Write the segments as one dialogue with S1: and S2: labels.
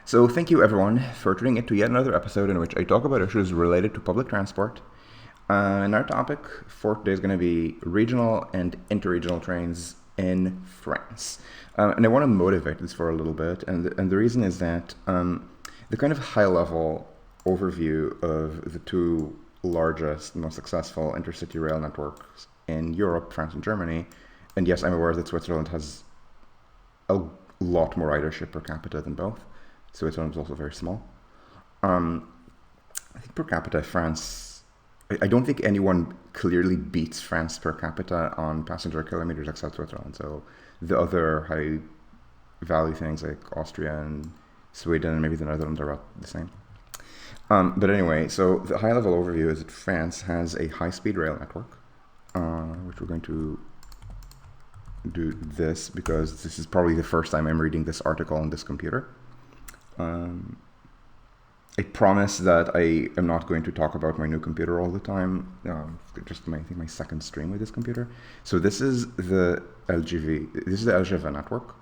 S1: So, thank you everyone for tuning in to yet another episode in which I talk about issues related to public transport. And our topic for today is going to be regional and interregional trains in France. And I want to motivate this for a little bit. And the reason is that the kind of high level overview of the two largest, most successful intercity rail networks in Europe, France and Germany. And yes, I'm aware that Switzerland has a lot more ridership per capita than both. Switzerland is also very small. I think per capita, France, I don't think anyone clearly beats France per capita on passenger kilometers except Switzerland. So the other high value things like Austria and Sweden and maybe the Netherlands are about the same. But anyway, so the high level overview is that France has a high speed rail network, which we're going to do this because this is probably the first time I'm reading this article on this computer. I promise that I am not going to talk about my new computer all the time. Just I think my second stream with this computer. So this is the LGV. This is the LGV network.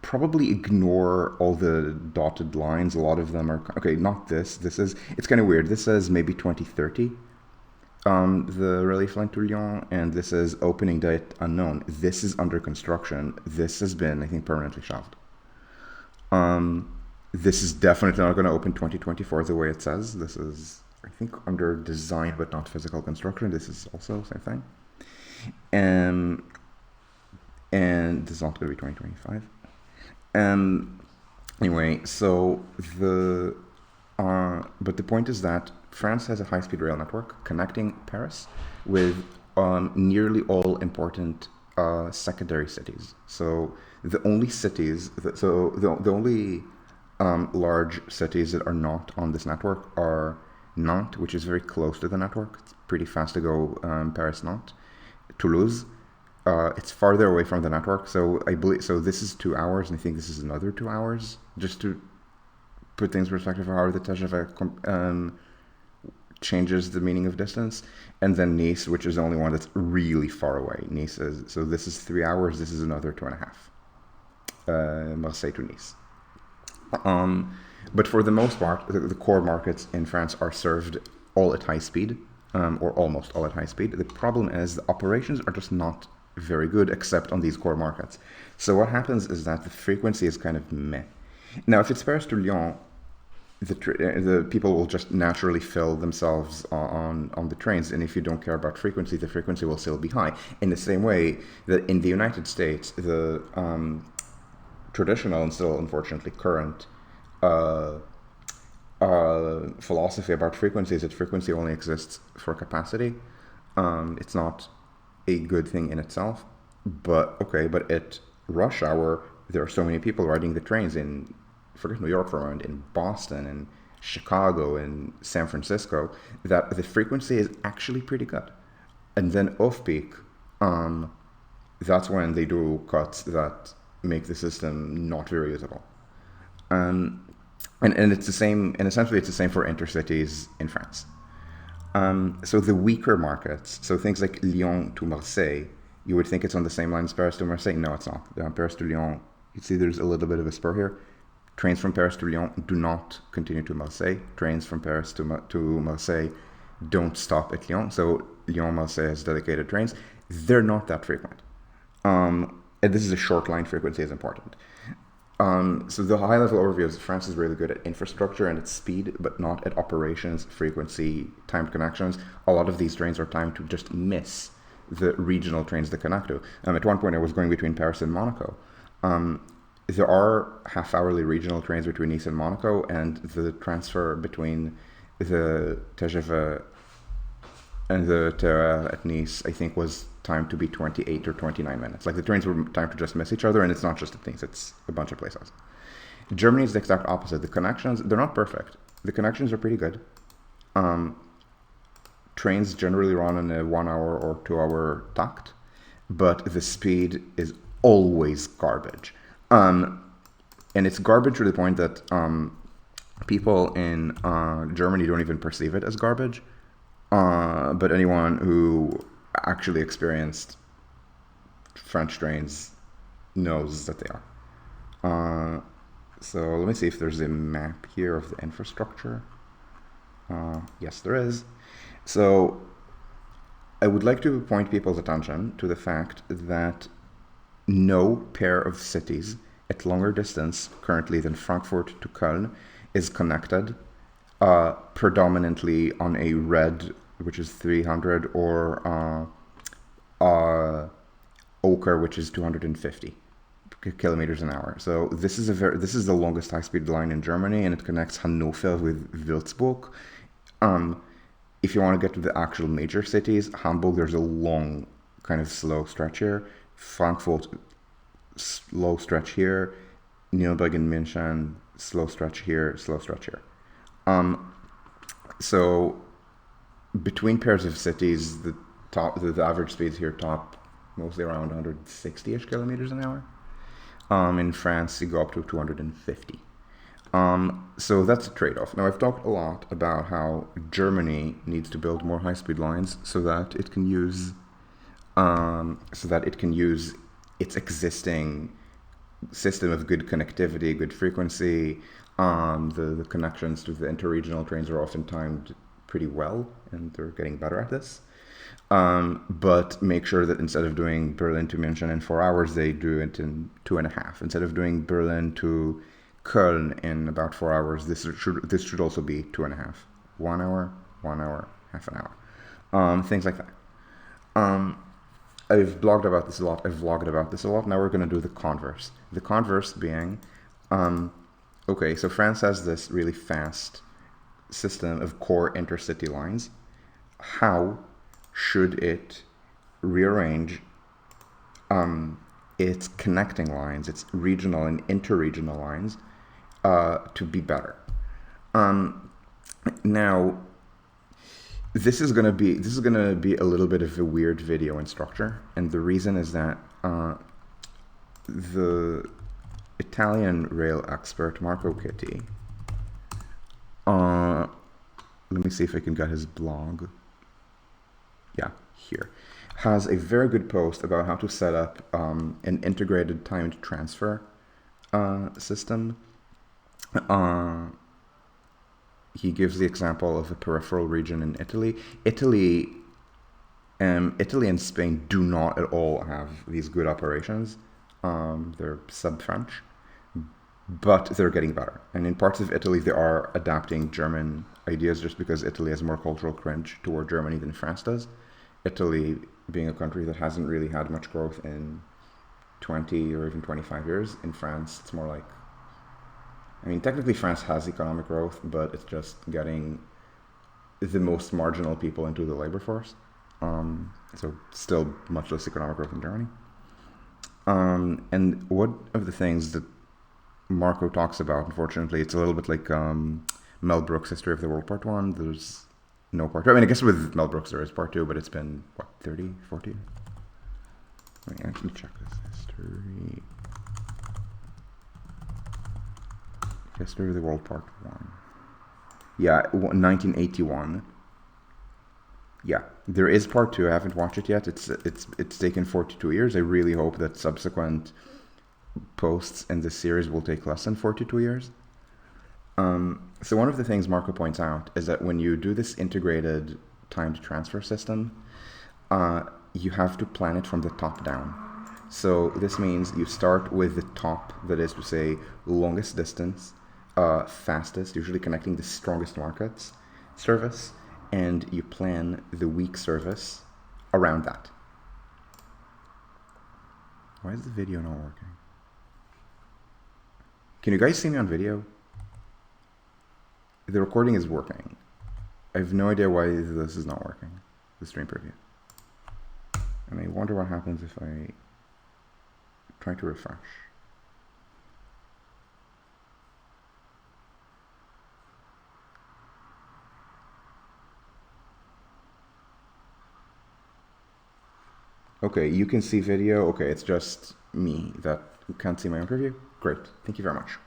S1: Probably ignore all the dotted lines. A lot of them are okay. Not this. This is. It's kind of weird. This says maybe 2030. The relief line to Lyon, and this is opening date unknown. This is under construction. This has been, I think, permanently shelved. This is definitely not going to open 2024 the way it says. This is, I think, under design but not physical construction. This is also the same thing. And this is not going to be 2025. Anyway, so but the point is that France has a high-speed rail network connecting Paris with nearly all important secondary cities. So the only cities, the only large cities that are not on this network are Nantes, which is very close to the network. It's pretty fast to go Paris-Nantes. Toulouse, it's farther away from the network. So I believe this is 2 hours, and I think this is another 2 hours. Just to put things in perspective, how the TGV changes the meaning of distance. And then Nice, which is the only one that's really far away. Nice is, so this is 3 hours. This is another 2.5. Marseille to Nice. But for the most part, the core markets in France are served all at high speed, or almost all at high speed. The problem is the operations are just not very good, except on these core markets. So what happens is that the frequency is kind of meh. Now, if it's Paris to Lyon, the people will just naturally fill themselves on the trains, and if you don't care about frequency, the frequency will still be high. In the same way that in the United States, the traditional and still unfortunately current philosophy about frequency is that frequency only exists for capacity. It's not a good thing in itself, but at rush hour there are so many people riding the trains in, forget New York for a moment, in Boston and Chicago and San Francisco, that the frequency is actually pretty good. And then off peak, that's when they do cuts that make the system not very usable. And it's the same, and essentially it's the same for intercities in France. So the weaker markets, so things like Lyon to Marseille, you would think it's on the same line as Paris to Marseille. No, it's not. Paris to Lyon, you see there's a little bit of a spur here. Trains from Paris to Lyon do not continue to Marseille. Trains from Paris to Marseille don't stop at Lyon. So Lyon-Marseille has dedicated trains. They're not that frequent. And this is a short line frequency is important. So the high level overview is France is really good at infrastructure and at speed, but not at operations, frequency, timed connections. A lot of these trains are timed to just miss the regional trains that connect to. At one point I was going between Paris and Monaco. There are half-hourly regional trains between Nice and Monaco, and the transfer between the TGV and the TER at Nice, I think, was timed to be 28 or 29 minutes. Like, the trains were timed to just miss each other, and it's not just at Nice, it's a bunch of places. Germany is the exact opposite. The connections, they're not perfect. The connections are pretty good. Trains generally run in a 1 hour or 2 hour takt, but the speed is always garbage. And it's garbage to the point that people in Germany don't even perceive it as garbage. But anyone who actually experienced French trains knows that they are. So let me see if there's a map here of the infrastructure. Yes, there is. So I would like to point people's attention to the fact that no pair of cities at longer distance currently than Frankfurt to Köln is connected predominantly on a red, which is 300, or ochre, which is 250 kilometers an hour. So this is the longest high-speed line in Germany, and it connects Hannover with Würzburg. If you want to get to the actual major cities, Hamburg, there's a long kind of slow stretch here. Frankfurt, slow stretch here. Nuremberg and München, slow stretch here, slow stretch here. So between pairs of cities, the average speeds here top mostly around 160-ish kilometers an hour. In France, you go up to 250. So that's a trade-off. Now, I've talked a lot about how Germany needs to build more high-speed lines so that it can use its existing system of good connectivity, good frequency. The connections to the interregional trains are often timed pretty well, and they're getting better at this. But make sure that instead of doing Berlin to München in 4 hours, they do it in 2.5. Instead of doing Berlin to Köln in about 4 hours, this should also be 2.5. 1 hour, half an hour. Things like that. I've blogged about this a lot. I've vlogged about this a lot. Now we're going to do the converse. The converse being, okay, so France has this really fast system of core intercity lines. How should it rearrange its connecting lines, its regional and interregional lines, to be better? Now, this is gonna be a little bit of a weird video in structure, and the reason is that the Italian rail expert Marco Chitti, let me see if I can get his blog. Yeah, here, has a very good post about how to set up an integrated timed transfer system. He gives the example of a peripheral region in Italy. Italy and Spain do not at all have these good operations. They're sub-French, but they're getting better. And in parts of Italy, they are adapting German ideas just because Italy has more cultural cringe toward Germany than France does. Italy being a country that hasn't really had much growth in 20 or even 25 years. In France, it's more like, I mean, technically France has economic growth, but it's just getting the most marginal people into the labor force. So still much less economic growth in Germany. And one of the things that Marco talks about, unfortunately, it's a little bit like Mel Brooks' History of the World Part 1. There's no Part 2. I mean, I guess with Mel Brooks there is Part 2, but it's been, what, 30, 40? Let me actually check this. History of the World Part 1. Yeah, 1981. Yeah, there is Part 2. I haven't watched it yet. It's taken 42 years. I really hope that subsequent posts in this series will take less than 42 years. So one of the things Marco points out is that when you do this integrated timed transfer system, you have to plan it from the top down. So this means you start with the top, that is to say, longest distance, fastest, usually connecting the strongest markets, service, and you plan the weak service around that. Why is the video not working? Can you guys see me on video? The recording is working. I have no idea why this is not working, the stream preview. And I wonder what happens if I try to refresh. Okay, you can see video. Okay, it's just me that can't see my own preview. Great, thank you very much.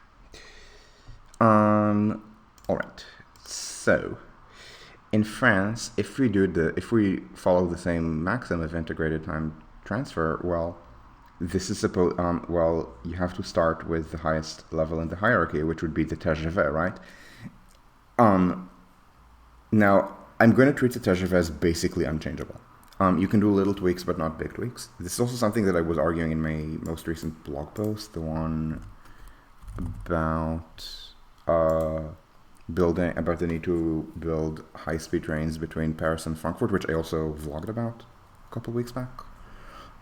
S1: All right, so in France, if we follow the same maxim of integrated time transfer, well, This is supposed, well, you have to start with the highest level in the hierarchy, which would be the TGV, right? Um, Now, I'm going to treat the TGV as basically unchangeable. You can do little tweaks, but not big tweaks. This is also something that I was arguing in my most recent blog post, the one about about the need to build high-speed trains between Paris and Frankfurt, which I also vlogged about a couple weeks back.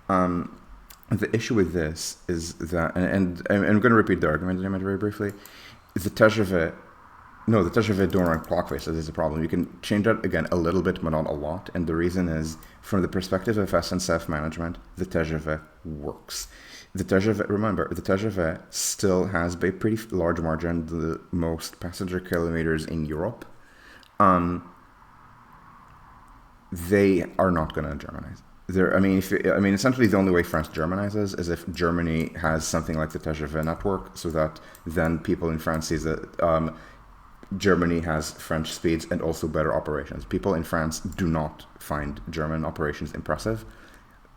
S1: The issue with this is that, and I'm going to repeat the argument that I made very briefly. The TGV don't run clock face. That is a problem. You can change that again a little bit, but not a lot. And the reason is, from the perspective of SNCF management, the TGV works. Remember, the TGV still has by a pretty large margin the most passenger kilometers in Europe. They are not going to Germanize. Essentially, the only way France Germanizes is if Germany has something like the TGV network, so that then people in France see that Germany has French speeds and also better operations. People in France do not find German operations impressive.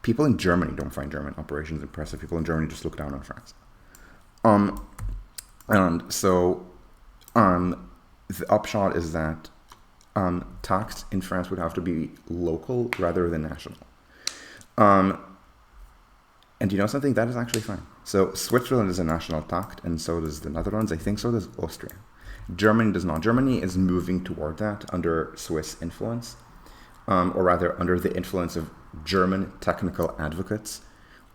S1: People in Germany don't find German operations impressive. People in Germany just look down on France. The upshot is that Takt in France would have to be local rather than national. And you know something? That is actually fine. So Switzerland is a national Takt, and so does the Netherlands. I think so does Austria. Germany does not. Germany is moving toward that under Swiss influence, or rather under the influence of German technical advocates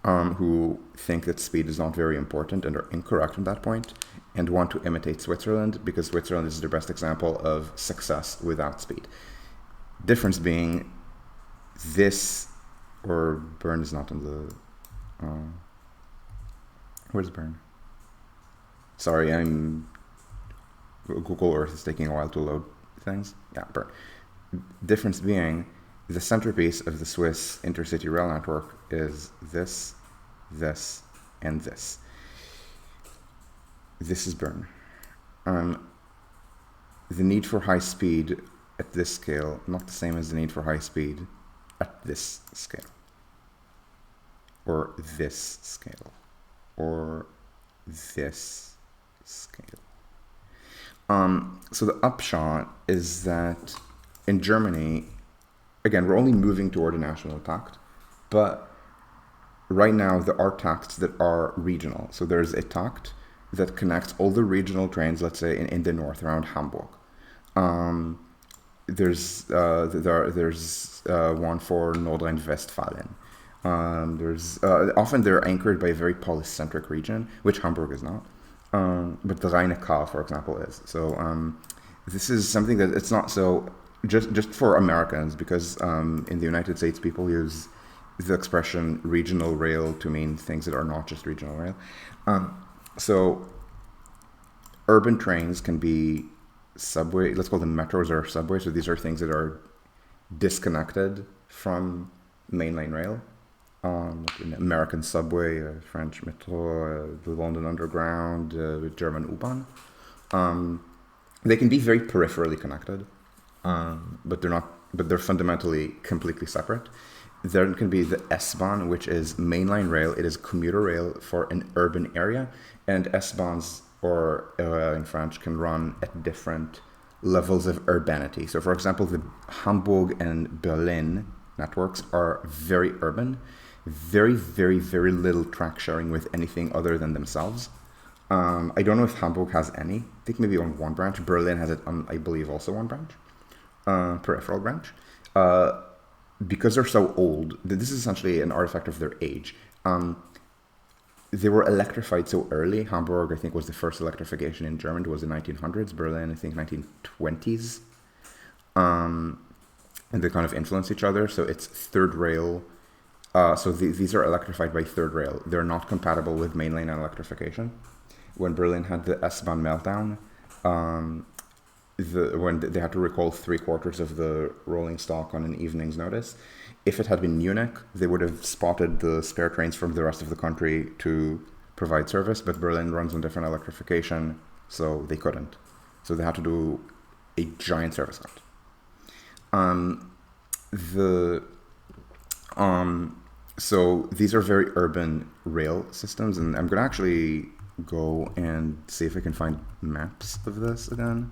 S1: who think that speed is not very important and are incorrect on that point and want to imitate Switzerland because Switzerland is the best example of success without speed. Difference being this, or Bern is not in the... where's Bern? Sorry, Google Earth is taking a while to load things. Yeah, Bern. Difference being, the centerpiece of the Swiss intercity rail network is this, and this. This is Bern. The need for high speed at this scale, not the same as the need for high speed at this scale. Or this scale. Or this scale. So the upshot is that in Germany, again, we're only moving toward a national Takt, but right now there are Takts that are regional. So there's a Takt that connects all the regional trains, let's say in the north around Hamburg. There's one for Nordrhein-Westfalen. Often they're anchored by a very polycentric region, which Hamburg is not. But the Rhein-Neckar, for example, is. So this is something that it's not so just for Americans, because in the United States people use the expression regional rail to mean things that are not just regional rail. So urban trains can be subway, let's call them metros or subways. So these are things that are disconnected from mainline rail. Like American subway, French metro, the London Underground, German U-Bahn. They can be very peripherally connected, but they're fundamentally completely separate. There can be the S-Bahn, which is mainline rail. It is commuter rail for an urban area, and S-Bahns, or in French, can run at different levels of urbanity. So, for example, the Hamburg and Berlin networks are very urban, very, very, very little track sharing with anything other than themselves. I don't know if Hamburg has any. I think maybe on one branch. Berlin has it on, I believe, also one branch, peripheral branch. Because they're so old, this is essentially an artifact of their age. They were electrified so early. Hamburg, I think, was the first electrification in Germany. It was the 1900s. Berlin, I think, 1920s. And they kind of influence each other. So it's third rail. These are electrified by third rail. They're not compatible with mainline electrification. When Berlin had the S-Bahn meltdown, when they had to recall 3/4 of the rolling stock on an evening's notice, if it had been Munich, they would have spotted the spare trains from the rest of the country to provide service, but Berlin runs on different electrification, so they couldn't. So they had to do a giant service cut. So these are very urban rail systems, and I'm gonna actually go and see if I can find maps of this again.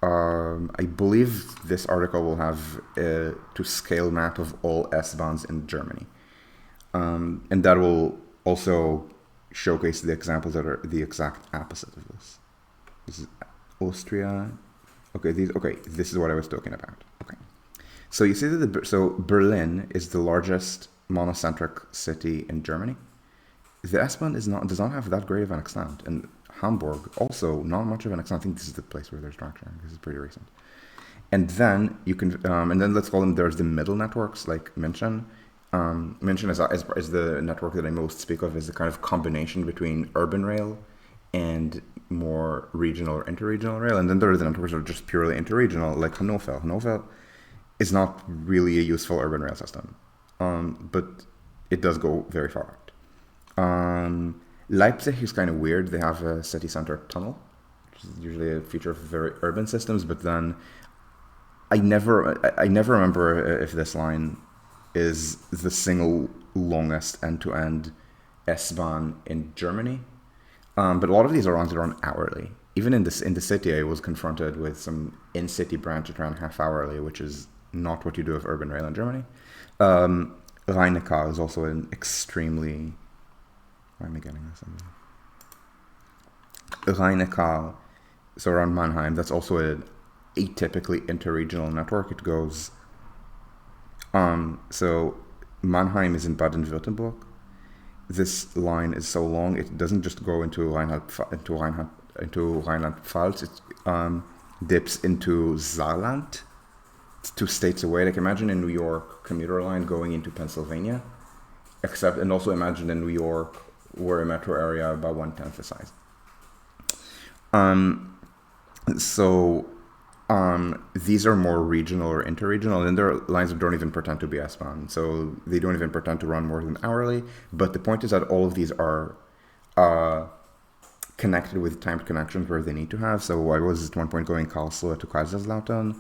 S1: I believe this article will have a to scale map of all S-Bahns in Germany. And that will also showcase the examples that are the exact opposite of this. This is Austria. Okay, this is what I was talking about. Okay. So you see that Berlin is the largest monocentric city in Germany. The S-Bahn does not have that great of an extent, and Hamburg also not much of an extent. I think this is the place where they're structuring. This is pretty recent. And then you can, and then let's call them. There's the middle networks like München. München is the network that I most speak of as the kind of combination between urban rail and more regional or interregional rail. And then there are the networks that are just purely interregional, like Hannover. Hannover is not really a useful urban rail system, but it does go very far out. Leipzig is kind of weird. They have a city center tunnel, which is usually a feature of very urban systems. But then I never remember if this line is the single longest end-to-end S-Bahn in Germany. But a lot of these are lines that run hourly. Even in the city, I was confronted with some in-city branch that ran half hourly, which is not what you do with urban rail in Germany. Rhein-Neckar is also an extremely... Why am I getting this? Rhein-Neckar, so around Mannheim, that's also an atypically interregional network. It goes... so Mannheim is in Baden-Württemberg. This line is so long, it doesn't just go into Rheinland-Pfalz. It dips into Saarland. It's 2 states away. Like imagine a New York commuter line going into Pennsylvania, and also imagine in New York we're a metro area about 1/10 the size. These are more regional or interregional, and there are lines that don't even pretend to be S-Bahn. So they don't even pretend to run more than hourly. But the point is that all of these are connected with timed connections where they need to have. So I was at one point going Karlsruhe to Kaiserslautern,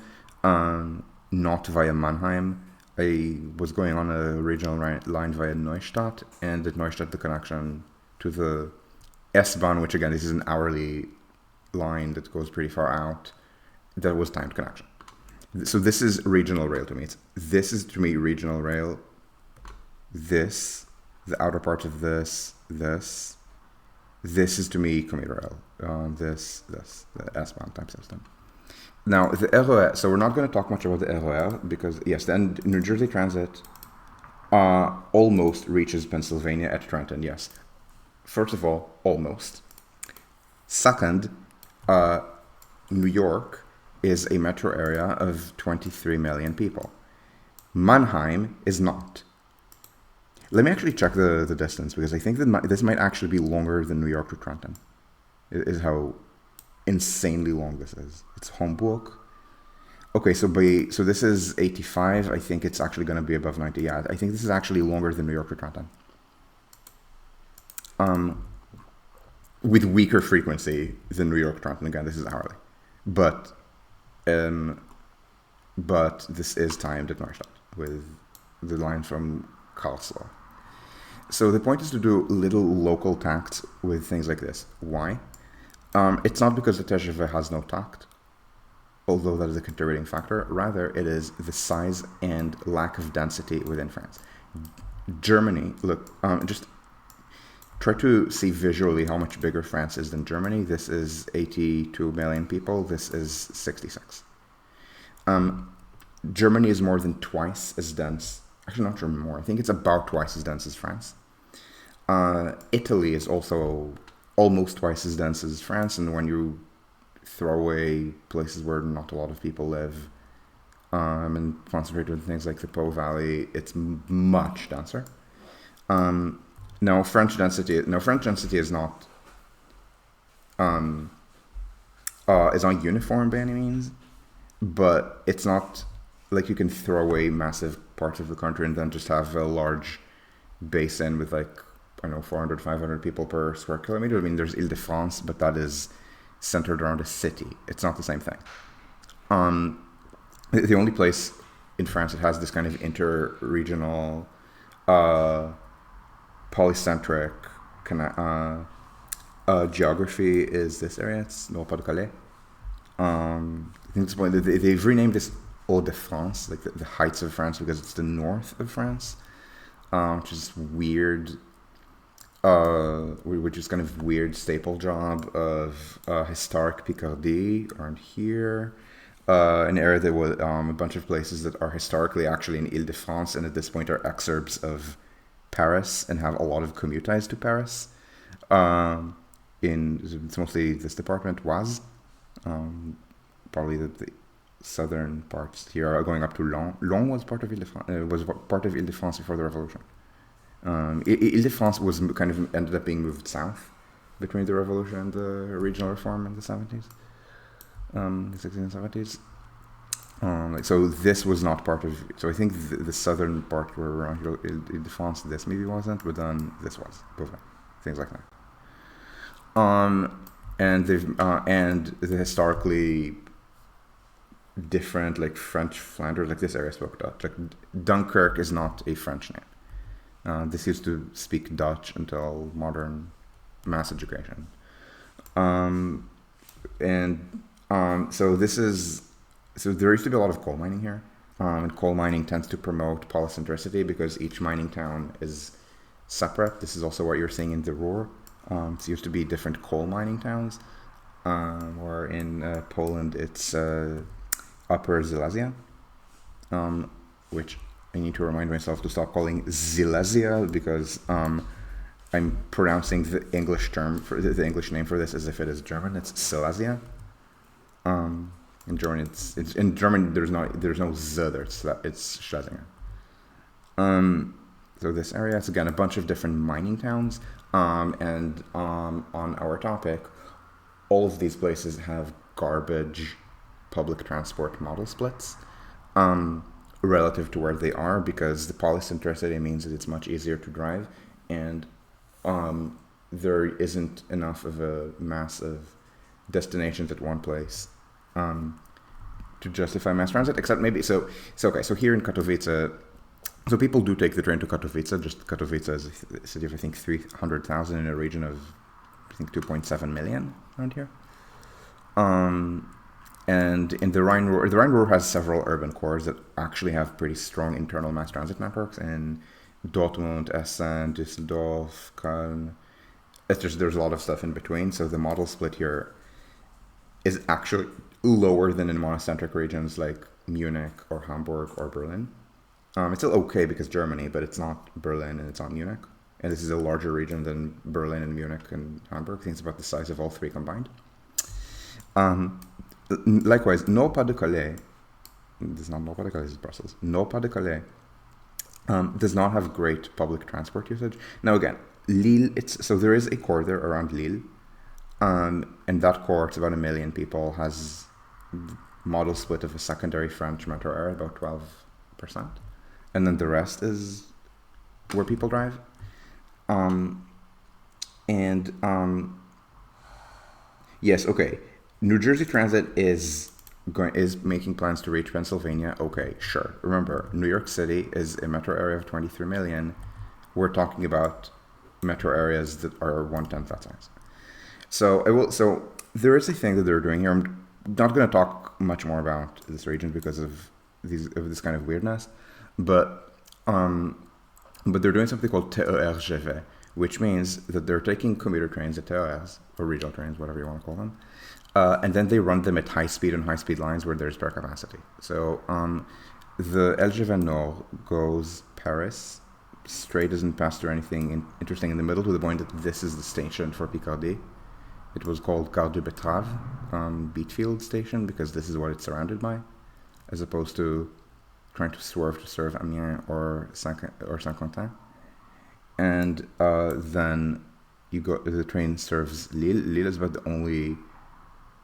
S1: not via Mannheim. I was going on a regional line via Neustadt, and at Neustadt the connection to the S-Bahn, which again, this is an hourly line that goes pretty far out, that was timed connection. So this is regional rail to me. This is to me regional rail. This, the outer part of this is to me commuter rail. The S-Bahn type system. Now, the RER, so we're not going to talk much about the RER because, yes, then New Jersey Transit almost reaches Pennsylvania at Trenton, yes. First of all, almost. Second, New York is a metro area of 23 million people. Mannheim is not. Let me actually check the distance because I think that this might actually be longer than New York to Trenton, is how insanely long this is. It's Hamburg. Okay, so this is 85. I think it's actually going to be above 90. Yeah, I think this is actually longer than New York to Trenton. With weaker frequency than New York to Trenton. Again, this is hourly, but this is timed at Neustadt with the line from Karlsruhe. So the point is to do little local takts with things like this. Why? It's not because the TGV has no takt, although that is a contributing factor. Rather, it is the size and lack of density within France. Germany, look, just try to see visually how much bigger France is than Germany. This is 82 million people. This is 66. Germany is more than twice as dense. Actually, not Germany more. I think it's about twice as dense as France. Italy is also almost twice as dense as France, and when you throw away places where not a lot of people live and concentrate on things like the Po Valley, it's much denser. Now French density is not uniform by any means, but it's not like you can throw away massive parts of the country and then just have a large basin with 400, 500 people per square kilometer. I mean, there's Ile-de-France, but that is centered around a city. It's not the same thing. The only place in France that has this kind of inter-regional uh, polycentric geography is this area. It's Nord-Pas-de-Calais. I think they've renamed this Hauts-de-France, like the heights of France, because it's the north of France, which is weird. Which is kind of weird staple job of historic Picardy around here. An area that was a bunch of places that are historically actually in Ile-de-France and at this point are exurbs of Paris and have a lot of commute ties to Paris. It's mostly this department, Oise. Probably the southern parts here are going up to Laon. Laon was part of Ile-de-France before the revolution. Ile-de-France was kind of ended up being moved south between the revolution and the regional reform in the 70s, the 60s and 70s. So this was not part of. So I think the southern part were around here, Ile-de-France. This maybe wasn't, but then this was. Both things like that. And the historically different, like French Flanders, like this area spoke Dutch. Like Dunkirk is not a French name. This used to speak Dutch until modern mass education. So there used to be a lot of coal mining here. And coal mining tends to promote polycentricity because each mining town is separate. This is also what you're seeing in the Ruhr. It used to be different coal mining towns. Or in Poland, it's Upper Silesia, which I need to remind myself to stop calling Silesia because I'm pronouncing the English term for the English name for this as if it is German. It's Silesia. In German, it's in German. There's no Z there. It's Schlesinger. So this area, it's again a bunch of different mining towns. And on our topic, all of these places have garbage public transport model splits. Relative to where they are, because the polycentricity means that it's much easier to drive, and there isn't enough of a mass of destinations at one place to justify mass transit. Except maybe so here in Katowice, so people do take the train to Katowice. Just Katowice is a city of I think 300,000 in a region of I think 2.7 million around here. And in the Rhine-Ruhr has several urban cores that actually have pretty strong internal mass transit networks in Dortmund, Essen, Düsseldorf, Köln. There's a lot of stuff in between, so the model split here is actually lower than in monocentric regions like Munich or Hamburg or Berlin. It's still okay because Germany, but it's not Berlin and it's not Munich. And this is a larger region than Berlin and Munich and Hamburg. I think it's about the size of all three combined. Likewise, Nord-Pas-de-Calais, this is not Nord-Pas-de-Calais, this is Brussels. Nord-Pas-de-Calais does not have great public transport usage. Now again, Lille, so there is a core there around Lille, and that core, it's about 1 million people, has model split of a secondary French metro area, about 12%. And then the rest is where people drive. Yes, okay. New Jersey Transit is making plans to reach Pennsylvania. Okay, sure. Remember, New York City is a metro area of 23 million. We're talking about metro areas that are 1/10 that size. So there is a thing that they're doing here. I'm not going to talk much more about this region because of this kind of weirdness, but they're doing something called TERGV, which means that they're taking commuter trains at TERs, or regional trains, whatever you want to call them, and then they run them at high speed on high-speed lines where there's spare capacity. So the LGV Nord goes Paris, straight, doesn't pass through anything interesting in the middle, to the point that this is the station for Picardy. It was called Gare de Betrave, Beatfield Station, because this is what it's surrounded by, as opposed to trying to swerve to serve Amiens or Saint-Quentin. And then the train serves Lille. Lille is about the only,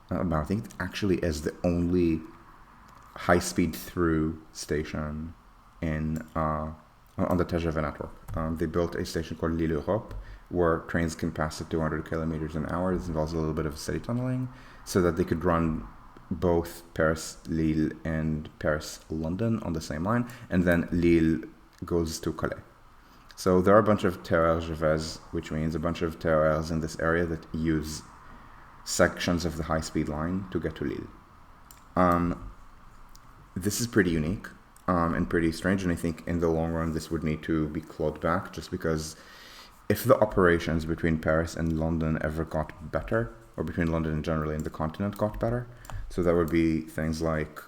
S1: I think it actually is the only high-speed through station on the TGV network. They built a station called Lille Europe, where trains can pass at 200 kilometers an hour. This involves a little bit of city tunneling, so that they could run both Paris-Lille and Paris-London on the same line, and then Lille goes to Calais. So there are a bunch of TERs, which means a bunch of TERs in this area that use sections of the high-speed line to get to Lille. This is pretty unique and pretty strange, and I think in the long run this would need to be clawed back, just because if the operations between Paris and London ever got better, or between London and generally in the continent got better, so that would be things like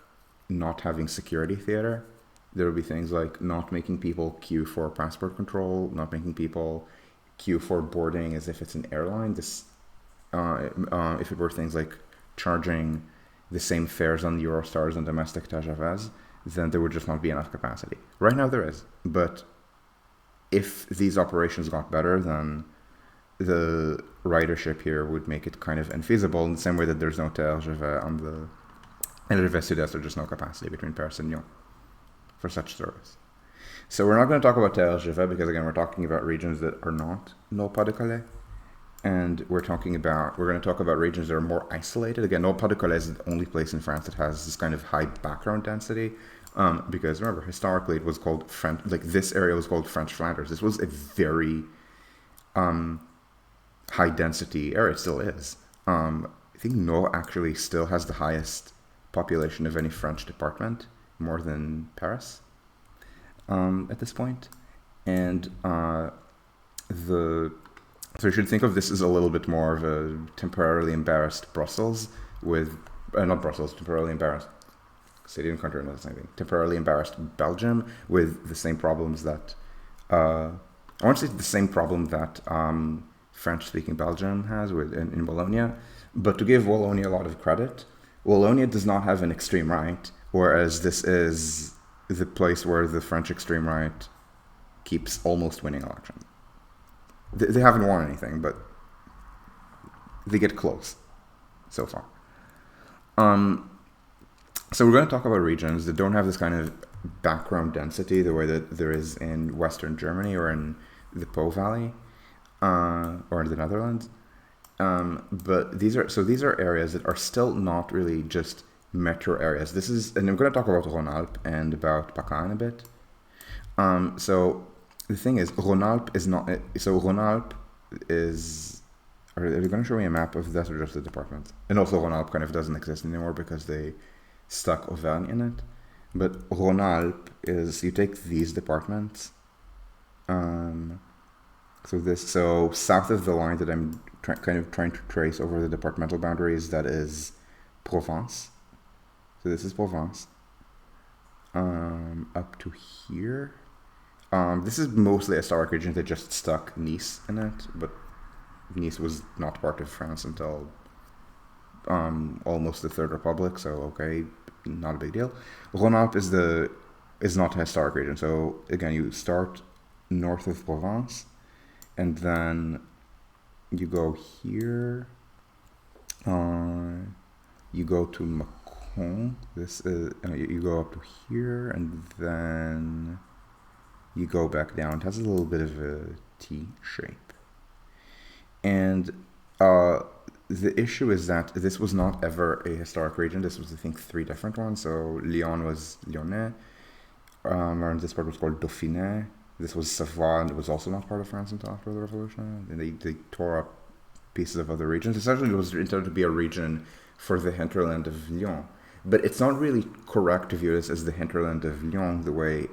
S1: not having security theater, there would be things like not making people queue for passport control, not making people queue for boarding as if it's an airline. If it were things like charging the same fares on Eurostars and domestic TGVs, then there would just not be enough capacity. Right now there is, but if these operations got better, then the ridership here would make it kind of infeasible, in the same way that there's no TGV on the Interregional Sud-Est, there's just no capacity between Paris and Lyon for such service. So we're not going to talk about TGV because, again, we're talking about regions that are not Nord Pas-de-Calais, and we're going to talk about regions that are more isolated. Again, Nord Pas-de-Calais is the only place in France that has this kind of high background density, because remember, historically it was called French, like this area was called French Flanders. This was a very high density area. It still is. I think Nord actually still has the highest population of any French department, more than Paris at this point. And so you should think of this as a little bit more of a temporarily embarrassed Brussels with, not Brussels, temporarily embarrassed city and country, not the same thing. Temporarily embarrassed Belgium with the same problems that, I want to say the same problem that French-speaking Belgium has in Wallonia. But to give Wallonia a lot of credit, Wallonia does not have an extreme right, whereas this is the place where the French extreme right keeps almost winning elections. They haven't won anything, but they get close so far. So we're going to talk about regions that don't have this kind of background density the way that there is in Western Germany or in the Po Valley or in the Netherlands. But these are areas that are still not really just metro areas. And I'm going to talk about Rhône-Alpes and about PACA in a bit. So the thing is, Rhône-Alpes is not. So Rhône-Alpes is. Are they going to show me a map of that or just the department? And also Rhône-Alpes kind of doesn't exist anymore because they stuck Auvergne in it. But Rhône-Alpes is, you take these departments. So south of the line that I'm trying to trace over the departmental boundaries, that is Provence. So this is Provence. Up to here. This is mostly a historic region that just stuck Nice in it, but Nice was not part of France until almost the Third Republic, so okay, not a big deal. Rhône-Alpes is not a historic region, so again, you start north of Provence, and then you go here, you go to Macon, you go up to here, and then you go back down. It has a little bit of a T shape. And the issue is that this was not ever a historic region. This was, I think, 3 different ones. So Lyon was Lyonnais, and this part was called Dauphiné. This was Savoie, and it was also not part of France until after the Revolution. And they tore up pieces of other regions. Essentially, it was intended to be a region for the hinterland of Lyon. But it's not really correct to view this as the hinterland of Lyon the way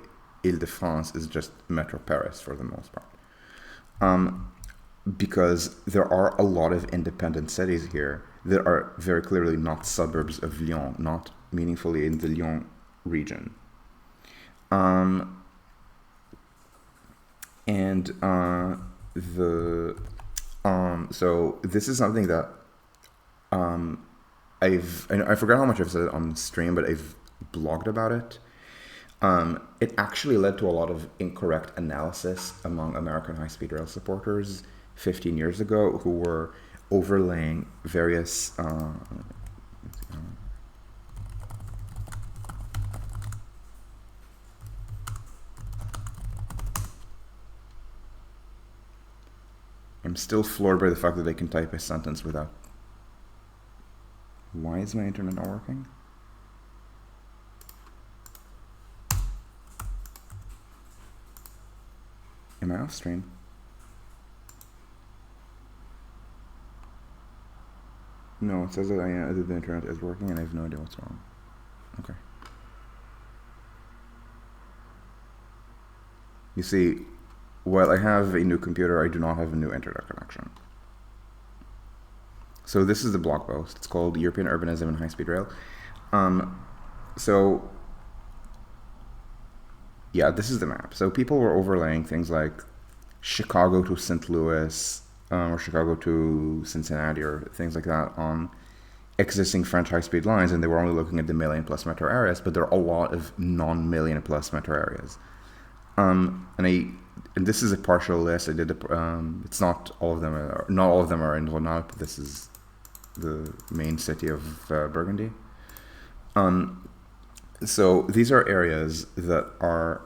S1: Ile-de-France is just Metro Paris for the most part. Because there are a lot of independent cities here that are very clearly not suburbs of Lyon, not meaningfully in the Lyon region. So this is something that I forgot how much I've said on stream, but I've blogged about it. It actually led to a lot of incorrect analysis among American high-speed rail supporters 15 years ago, who were overlaying various I'm still floored by the fact that I can type a sentence without. Why is my internet not working? Am I off stream? No, it says that the internet is working and I have no idea what's wrong. Okay. You see, while I have a new computer, I do not have a new internet connection. So this is the blog post. It's called European Urbanism and High-Speed Rail. So yeah, this is the map. So people were overlaying things like Chicago to St. Louis, or Chicago to Cincinnati, or things like that on existing French high-speed lines, and they were only looking at the million-plus metro areas, but there are a lot of non-million-plus metro areas. And this is a partial list. I did it's not all of them are in Rhône-Alpes. This is the main city of Burgundy. So these are areas that are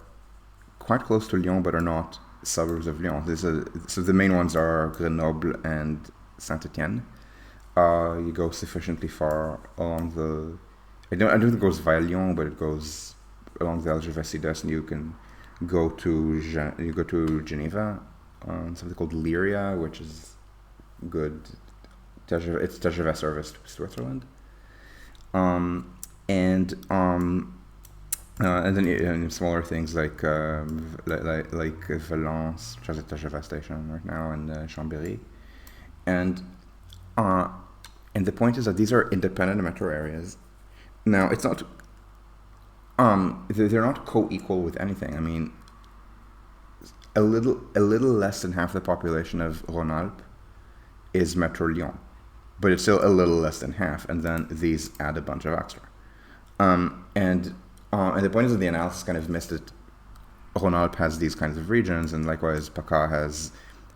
S1: quite close to Lyon, but are not suburbs of Lyon. So the main ones are Grenoble and Saint-Étienne. You go sufficiently far along the... I don't think it goes via Lyon, but it goes along the Alger Sud-Est, and you can go to Geneva, something called Lyria, which is good. It's TGV service to Switzerland. And then smaller things like Valence, which has a TGV station right now, and Chambéry. And the point is that these are independent metro areas. Now, it's not... they're not co-equal with anything. I mean, a little less than half the population of Rhône-Alpes is Metro Lyon, but it's still a little less than half, and then these add a bunch of extra. And the point is that the analysis kind of missed it. Rhône-Alpes has these kinds of regions, and likewise PACA has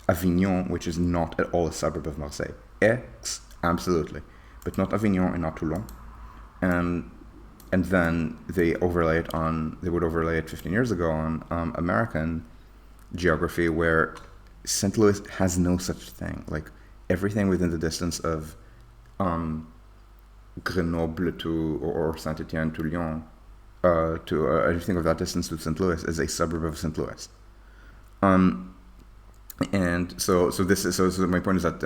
S1: Avignon, which is not at all a suburb of Marseille. Aix, absolutely, but not Avignon and not Toulon. And then they would overlay it 15 years ago on American geography, where St. Louis has no such thing. Like, everything within the distance of Grenoble or Saint-Étienne to Lyon, everything of that distance to St. Louis is a suburb of St. Louis. And so my point is that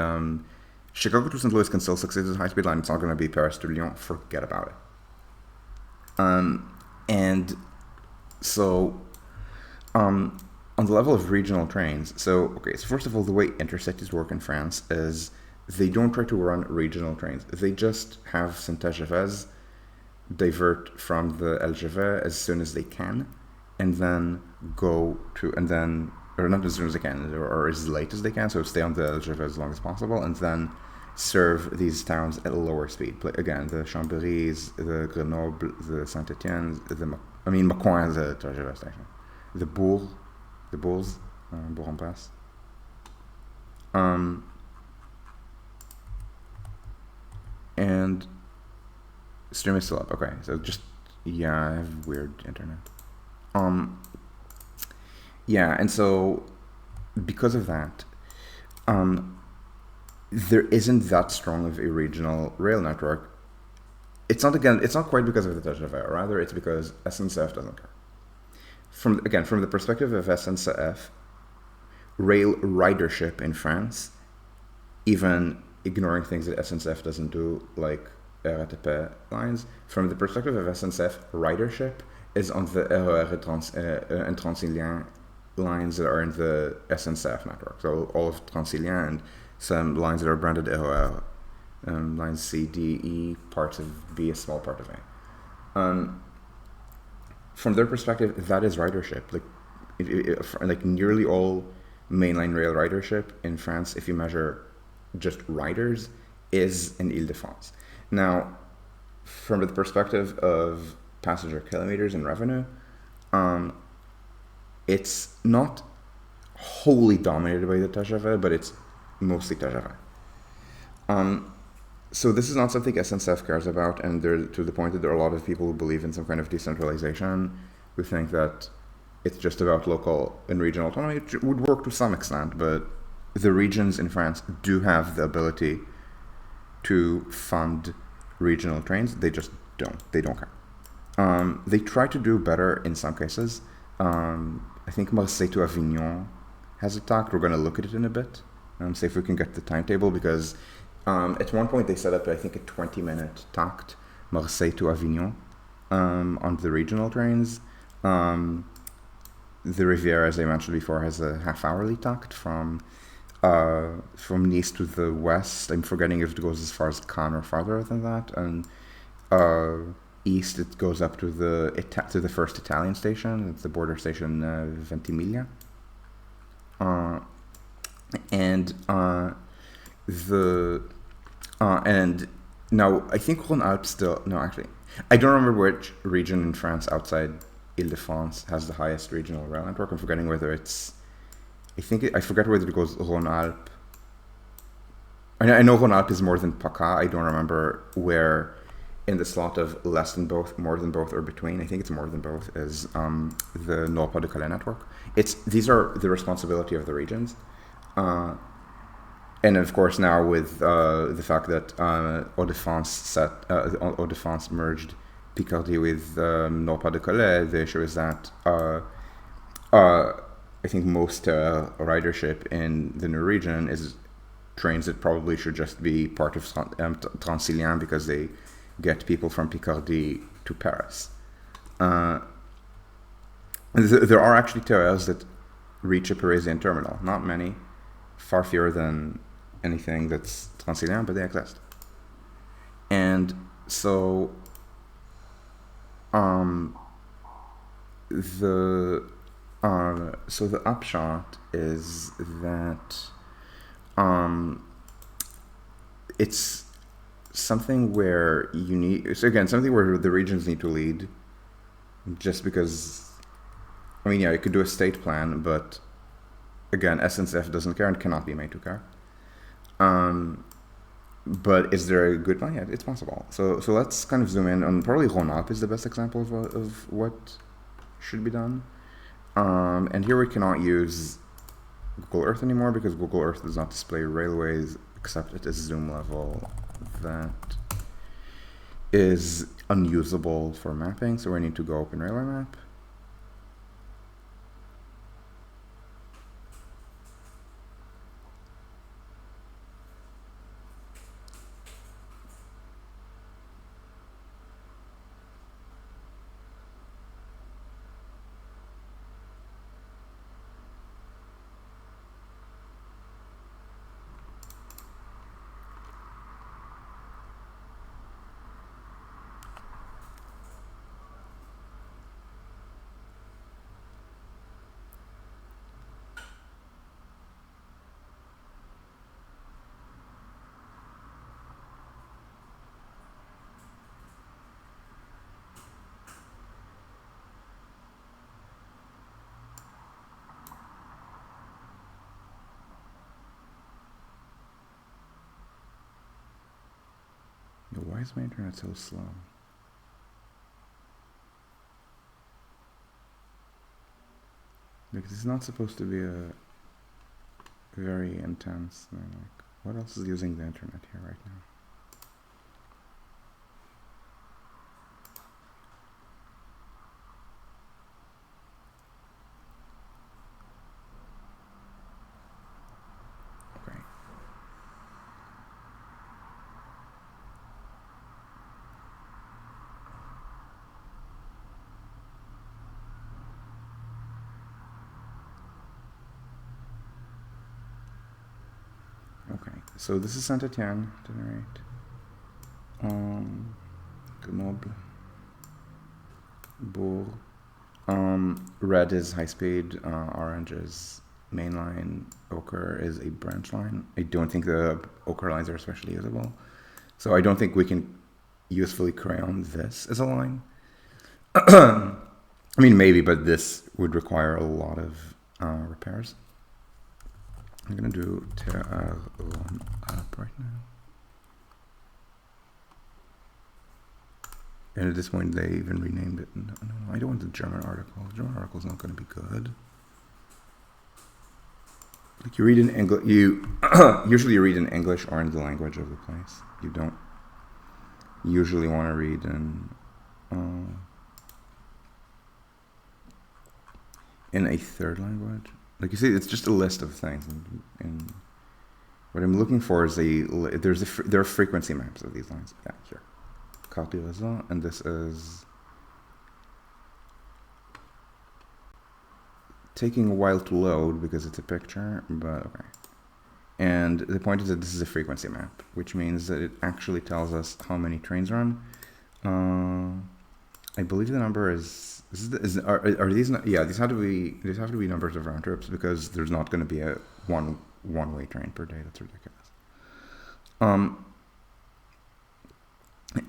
S1: Chicago to St. Louis can still succeed as a high-speed line. It's not going to be Paris to Lyon. Forget about it. And so, on the level of regional trains, so first of all, the way intercities work in France is they don't try to run regional trains. They just have Saint-Étienne divert from the LGV as soon as they can, and then or not as soon as they can, or as late as they can, so stay on the LGV as long as possible, and then serve these towns at a lower speed. Again, the Chambérys, the Grenoble, the Saint-Étienne, Mâcon has a TGV station. The Bourgs, Bourg-en-Bresse. And stream is still up. Okay, so I have weird internet. And so because of that, there isn't that strong of a regional rail network. It's not quite because of the TGV, rather it's because SNCF doesn't care. From the perspective of SNCF, rail ridership in France, even ignoring things that SNCF doesn't do, like RATP lines, from the perspective of SNCF, ridership is on the RER and Transilien lines that are in the SNCF network. So all of Transilien and some lines that are branded RER, lines C, D, E, parts of B, a small part of A. From their perspective, that is ridership. Like nearly all mainline rail ridership in France, if you measure just riders, is in Ile-de-France. Now, from the perspective of passenger kilometers and revenue, it's not wholly dominated by the TGV, but it's mostly TGV. So this is not something SNCF cares about, and to the point that there are a lot of people who believe in some kind of decentralization, who think that it's just about local and regional autonomy. It would work to some extent, but the regions in France do have the ability to fund regional trains. They just don't. They don't care. They try to do better in some cases. I think Marseille to Avignon has a Takt. We're going to look at it in a bit. See if we can get the timetable, because at one point they set up, I think, a 20-minute Takt, Marseille to Avignon, on the regional trains. The Riviera, as I mentioned before, has a half-hourly Takt from Nice to the west. I'm forgetting if it goes as far as Cannes or farther than that. And east, it goes up to the first Italian station. It's the border station, Ventimiglia. And now I think Rhône-Alpes still, no, actually, I don't remember which region in France outside Ile-de-France has the highest regional rail network. I'm forgetting whether it's, I forget whether it goes Rhône-Alpes. I know Rhône-Alpes is more than PACA. I don't remember where in the slot of less than both, more than both, or between. I think it's more than both, is the Nord-Pas de Calais network. These are the responsibility of the regions. And of course, now with the fact that Hauts-de-France merged Picardy with Nord-Pas de Calais, the issue is that I think most ridership in the new region is trains that probably should just be part of Transilien, because they get people from Picardy to Paris. There are actually TERs that reach a Parisian terminal. Not many, far fewer than anything that's Transilien, but they exist. And so the upshot is that it's something where something where the regions need to lead, just because, I mean, yeah, you could do a state plan, but again, SNCF doesn't care and cannot be made to care. But is there a good plan? Yeah, it's possible. So let's kind of zoom in on, probably Rhône-Alpes is the best example of what should be done. And here we cannot use Google Earth anymore, because Google Earth does not display railways except at a zoom level that is unusable for mapping. So we need to go open railway map. Why is my internet so slow? Because it's not supposed to be a very intense thing. Like, what else is using the internet here right now? Okay, so this is Saint-Étienne, generate. Grenoble. Bourg. Red is high speed, orange is mainline, ochre is a branch line. I don't think the ochre lines are especially usable. So I don't think we can usefully crayon this as a line. I mean, maybe, but this would require a lot of repairs. I'm gonna do Rhône-Alpes right now. And at this point, they even renamed it. No, I don't want the German article. The German article is not going to be good. Like, you read in English, usually you read in English or in the language of the place. You don't usually want to read in a third language. Like you see, it's just a list of things, and what I'm looking for is there are frequency maps of these lines. Yeah, here, carte du réseau, and this is taking a while to load because it's a picture, but okay. And the point is that this is a frequency map, which means that it actually tells us how many trains run. I believe the number are these not, yeah, these have to be numbers of round trips, because there's not going to be a one-way train per day. That's ridiculous.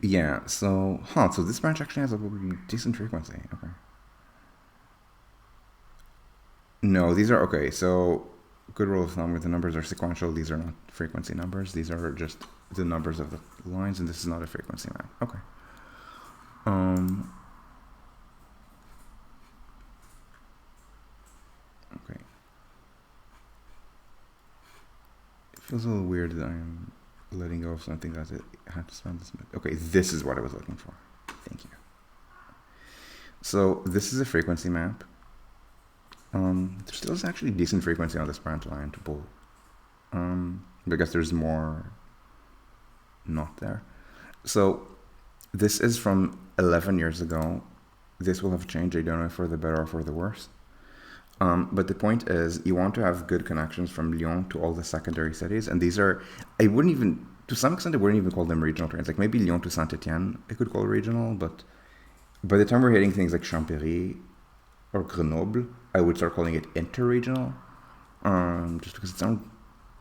S1: Yeah, so this branch actually has a decent frequency. Okay. No, these are okay. So good rule of thumb: with the numbers are sequential, these are not frequency numbers. These are just the numbers of the lines, and this is not a frequency map. Okay. Okay. It feels a little weird that I'm letting go of something that it had to spend this. Okay, this is what I was looking for. Thank you. So this is a frequency map. There still is actually decent frequency on this branch line to pull. I guess there's more not there. So this is from 11 years ago. This will have changed. I don't know if for the better or for the worse. But the point is, you want to have good connections from Lyon to all the secondary cities. And these are, to some extent, I wouldn't even call them regional trains. Like maybe Lyon to Saint-Etienne, I could call regional. But by the time we're hitting things like Champéry or Grenoble, I would start calling it interregional. Just because it sounds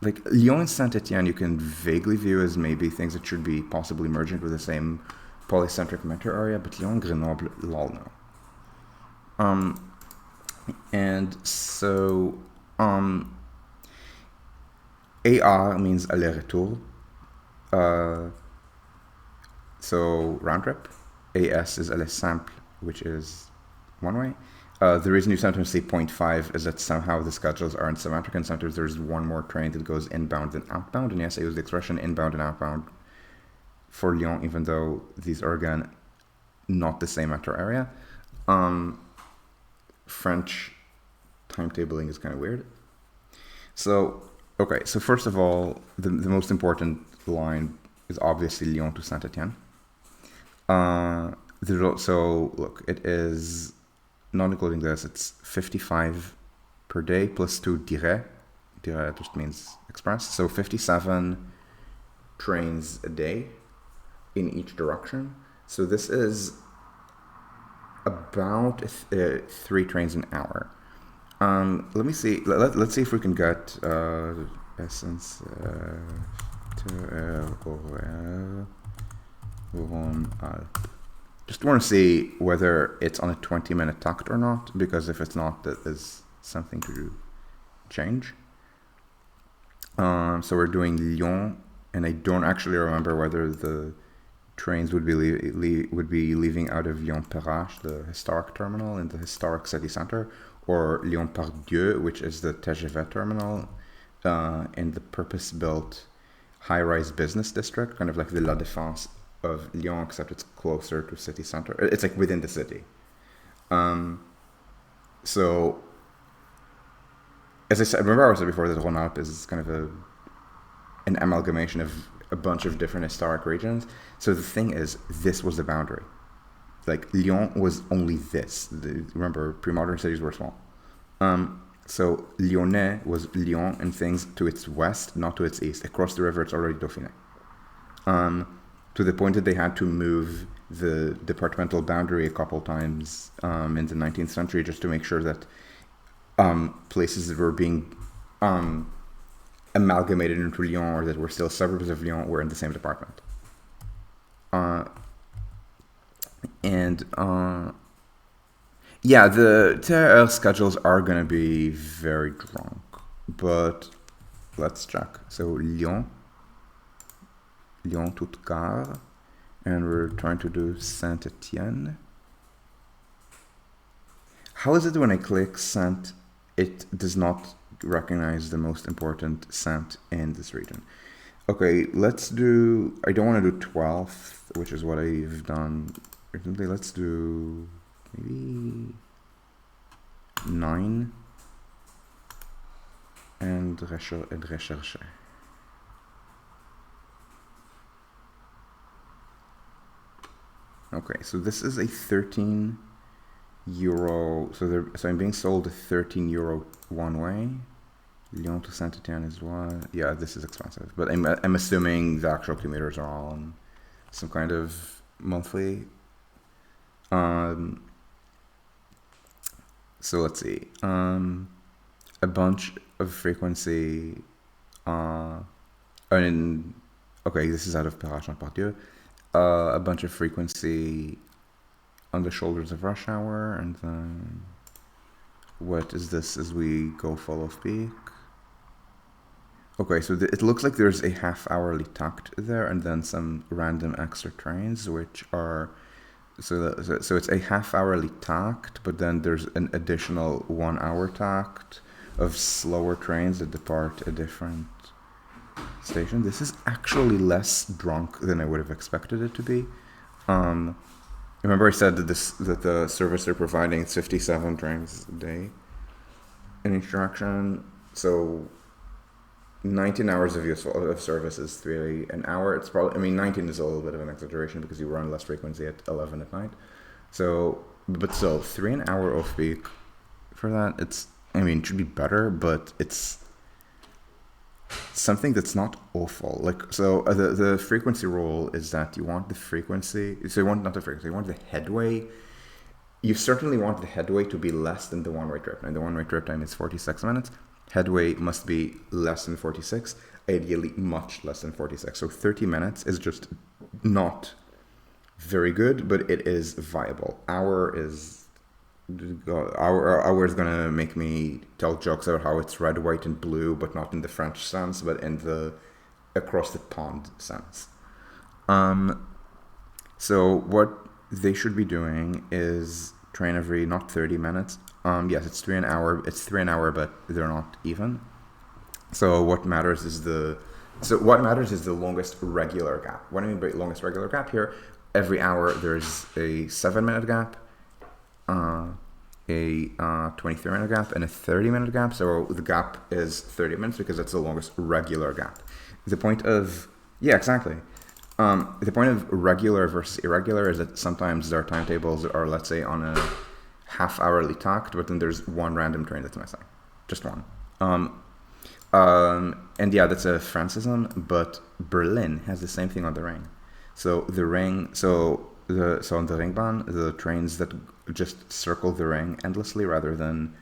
S1: like Lyon and Saint-Etienne, you can vaguely view as maybe things that should be possibly merged with the same polycentric metro area, but Lyon, Grenoble, lol no. And so, AR means aller-retour. So round trip. AS is aller simple, which is one way. The reason you sometimes say 0.5 is that somehow the schedules aren't symmetric, and sometimes there's one more train that goes inbound than outbound. And yes, I use the expression inbound and outbound for Lyon, even though these are, again, not the same metro area. French timetabling is kind of weird. So, okay, so first of all, the most important line is obviously Lyon to Saint-Etienne. So, look, it is, not including this, it's 55 per day plus 2 direct. Direct just means express. So 57 trains a day in each direction. So this is about 3 trains an hour. Let me see. Let's see if we can get essence to Rhône-Alpes. Just want to see whether it's on a 20-minute takt or not, because if it's not, that is something to change. So we're doing Lyon, and I don't actually remember whether the trains would be leaving out of Lyon-Perrache, the historic terminal in the historic city center, or Lyon-Pardieu, which is the TGV terminal in the purpose-built high-rise business district, kind of like the La Défense of Lyon, except it's closer to city center. It's like within the city. So, as I said, remember I said before that Rhône-Alpes is kind of an amalgamation of a bunch of different historic regions. So the thing is, this was the boundary. Like, Lyon was only this. Remember, pre-modern cities were small. So Lyonnais was Lyon and things to its west, not to its east. Across the river, it's already Dauphiné. To the point that they had to move the departmental boundary a couple times in the 19th century just to make sure that places that were being amalgamated into Lyon or that were still suburbs of Lyon were in the same department. Yeah, the TER schedules are going to be very drunk, but let's check. So Lyon toute gare, and we're trying to do Saint-Etienne. How is it when I click Saint, it does not recognize the most important Saint in this region? Okay, let's do, I don't want to do 12th, which is what I've done recently. Let's do maybe 9. and rechercher. Okay, so this is a 13 euro. So I'm being sold a 13 euro one way. Lyon to Saint-Étienne as well. Yeah, this is expensive, but I'm assuming the actual commuters are all on some kind of monthly. So let's see. A bunch of frequency. Okay, this is out of Perrache-en-Pardieu. A bunch of frequency on the shoulders of rush hour, and then what is this as we go full of peak? Okay, so it looks like there's a half-hourly Takt there, and then some random extra trains, which are so it's a half-hourly Takt, but then there's an additional 1 hour Takt of slower trains that depart a different station. This is actually less drunk than I would have expected it to be. Remember I said that the service they're providing is 57 trains a day in each direction. So 19 hours of service is really an hour. It's probably, I mean, 19 is a little bit of an exaggeration because you run less frequency at 11 at night. So, but still, 3 an hour off peak for that, it should be better, but it's something that's not awful. Like, so the frequency rule is that you want the frequency, so you want not the frequency, you want the headway. You certainly want the headway to be less than the one-way trip time. The one-way trip time is 46 minutes. Headway must be less than 46, ideally much less than 46. So 30 minutes is just not very good, but it is viable. Hour is gonna make me tell jokes about how it's red, white, and blue, but not in the French sense, but in the across the pond sense. So what they should be doing is train every not 30 minutes. Yes, it's 3 an hour. It's 3 an hour, but they're not even. So what matters is the longest regular gap. What I mean by longest regular gap here, every hour there's a 7-minute gap, a 23-minute gap, and a 30-minute gap. So the gap is 30 minutes because that's the longest regular gap. The point of the point of regular versus irregular is that sometimes their timetables are, let's say, on a half-hourly Takt, but then there's one random train that's missing, just one. And yeah, that's a Francism, but Berlin has the same thing on the ring. So the ring, so on the Ringbahn, the trains that just circle the ring endlessly rather than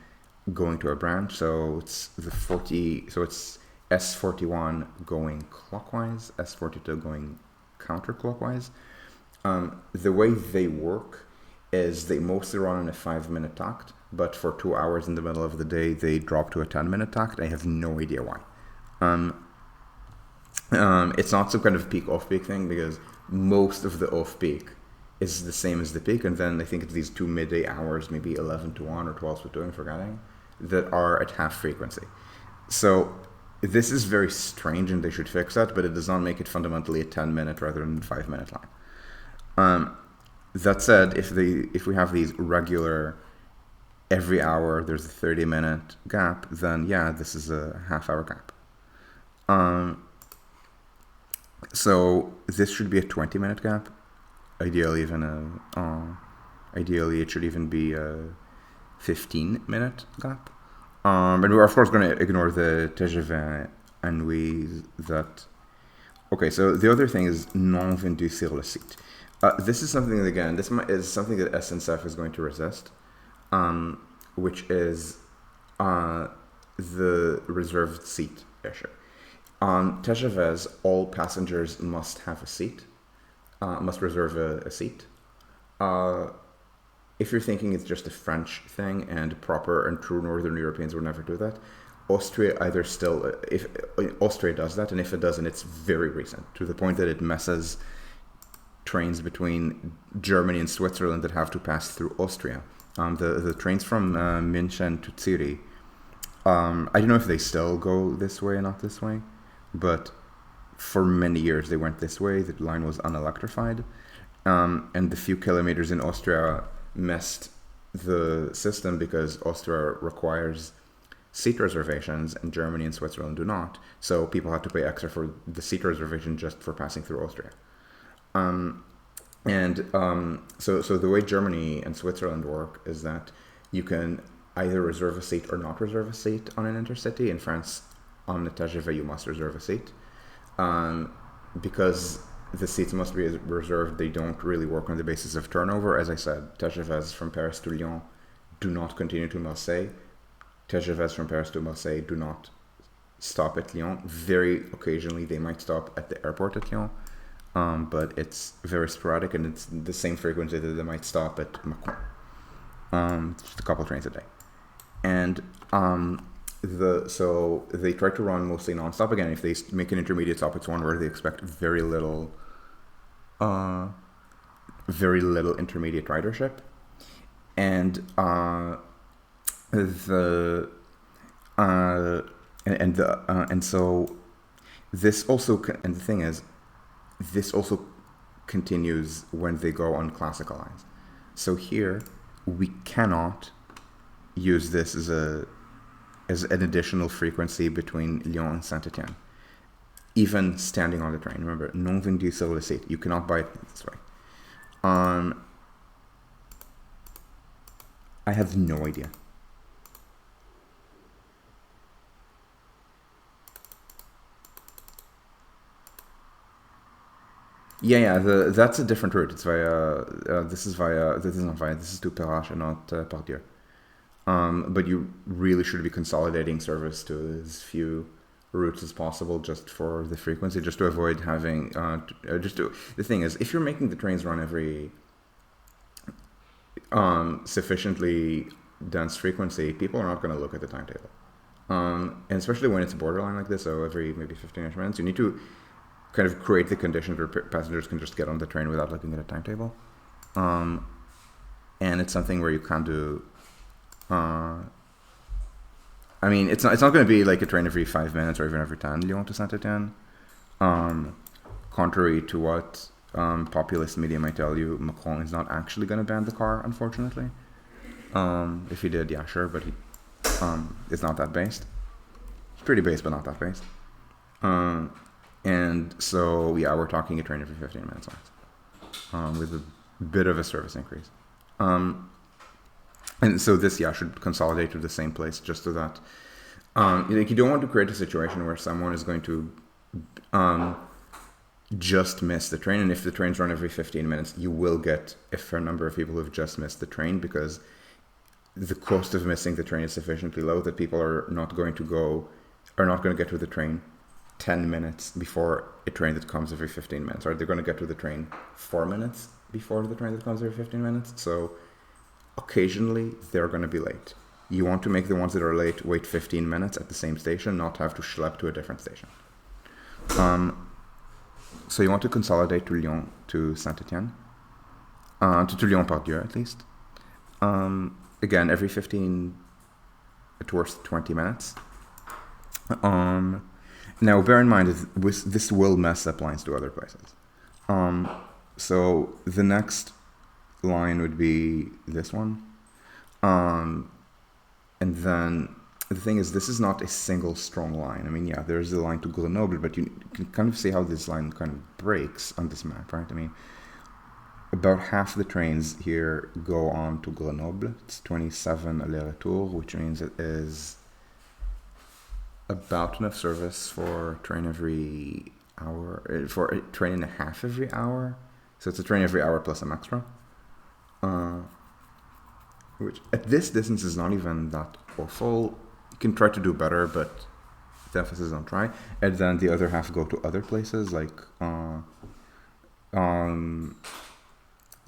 S1: going to a branch. So it's it's S41 going clockwise, S42 going counterclockwise. The way they work is they mostly run on a 5-minute Takt, but for 2 hours in the middle of the day, they drop to a 10-minute Takt. I have no idea why. It's not some kind of peak off-peak thing because most of the off-peak is the same as the peak, and then I think it's these 2 midday hours, maybe 11 to 1 or 12 to 2, I'm forgetting, that are at half frequency. So this is very strange and they should fix that, but it does not make it fundamentally a 10-minute rather than 5-minute line. That said, if we have these regular every hour there's a 30-minute gap, then yeah, this is a half-hour gap. So this should be a 20-minute gap. Ideally, it should even be a 15-minute gap. And we're of course going to ignore the TGV ennui that. Okay, so the other thing is non vendu sur le site. This is something that, again, this is something that SNCF is going to resist, which is the reserved seat issue. On TGVs, all passengers must have a seat, must reserve a seat. If you're thinking it's just a French thing and proper and true Northern Europeans would never do that, Austria Austria does that, and if it doesn't, it's very recent, to the point that it messes trains between Germany and Switzerland that have to pass through Austria. The trains from München to Zurich, I don't know if they still go this way or not this way, but for many years they went this way. The line was unelectrified, and the few kilometers in Austria messed the system because Austria requires seat reservations, and Germany and Switzerland do not. So people have to pay extra for the seat reservation just for passing through Austria. So the way Germany and Switzerland work is that you can either reserve a seat or not reserve a seat on an intercity. In France, on the TGV, you must reserve a seat. Because the seats must be reserved, they don't really work on the basis of turnover. As I said, TGVs from Paris to Lyon do not continue to Marseille. TGVs from Paris to Marseille do not stop at Lyon. Very occasionally, they might stop at the airport at Lyon. But it's very sporadic, and it's the same frequency that they might stop at Macron. Just a couple trains a day. And so they try to run mostly non-stop. Again, if they make an intermediate stop, it's one where they expect very little intermediate ridership. And so this also, and the thing is, this also continues when they go on classical lines. So here we cannot use this as an additional frequency between Lyon and Saint-Étienne, even standing on the train. Remember, non vendu sur le site. You cannot buy it this way. I have no idea. That's a different route. It's via, this is not via, this is to Perrache and not Pardieu. But you really should be consolidating service to as few routes as possible just for the frequency, just to avoid having, the thing is, if you're making the trains run every sufficiently dense frequency, people are not going to look at the timetable. And especially when it's borderline like this, so every maybe 15-ish minutes, you need to kind of create the conditions where passengers can just get on the train without looking at a timetable. And it's something where you can't do. It's not going to be like a train every 5 minutes or even every 10 Lyon to Saint-Étienne. Contrary to what populist media might tell you, Macron is not actually going to ban the car, unfortunately. If he did, yeah, sure, but he is not that based. It's pretty based, but not that based. And so, yeah, we're talking a train every 15 minutes with a bit of a service increase. And so this, should consolidate to the same place, just so that you don't want to create a situation where someone is going to just miss the train. And if the trains run every 15 minutes, you will get a fair number of people who have just missed the train, because the cost of missing the train is sufficiently low that people are not going to get to the train 10 minutes before a train that comes every 15 minutes, or they're going to get to the train 4 minutes before the train that comes every 15 minutes. So occasionally they're going to be late. You want to make the ones that are late wait 15 minutes at the same station, not have to schlep to a different station. So you want to consolidate to Lyon to Saint-Étienne, to Lyon Pardieu at least. Again, every 15 towards 20 minutes. Now, bear in mind, this will mess up lines to other places. So the next line would be this one. And then the thing is, this is not a single strong line. I mean, yeah, there's the line to Grenoble, but you can kind of see how this line kind of breaks on this map, right? I mean, about half the trains here go on to Grenoble. It's 27 aller-retour, which means it is about enough service for a train every hour, for a train and a half every hour. So it's a train every hour plus some extra. Which at this distance is not even that awful. You can try to do better, but the emphasis on try. And then the other half go to other places, like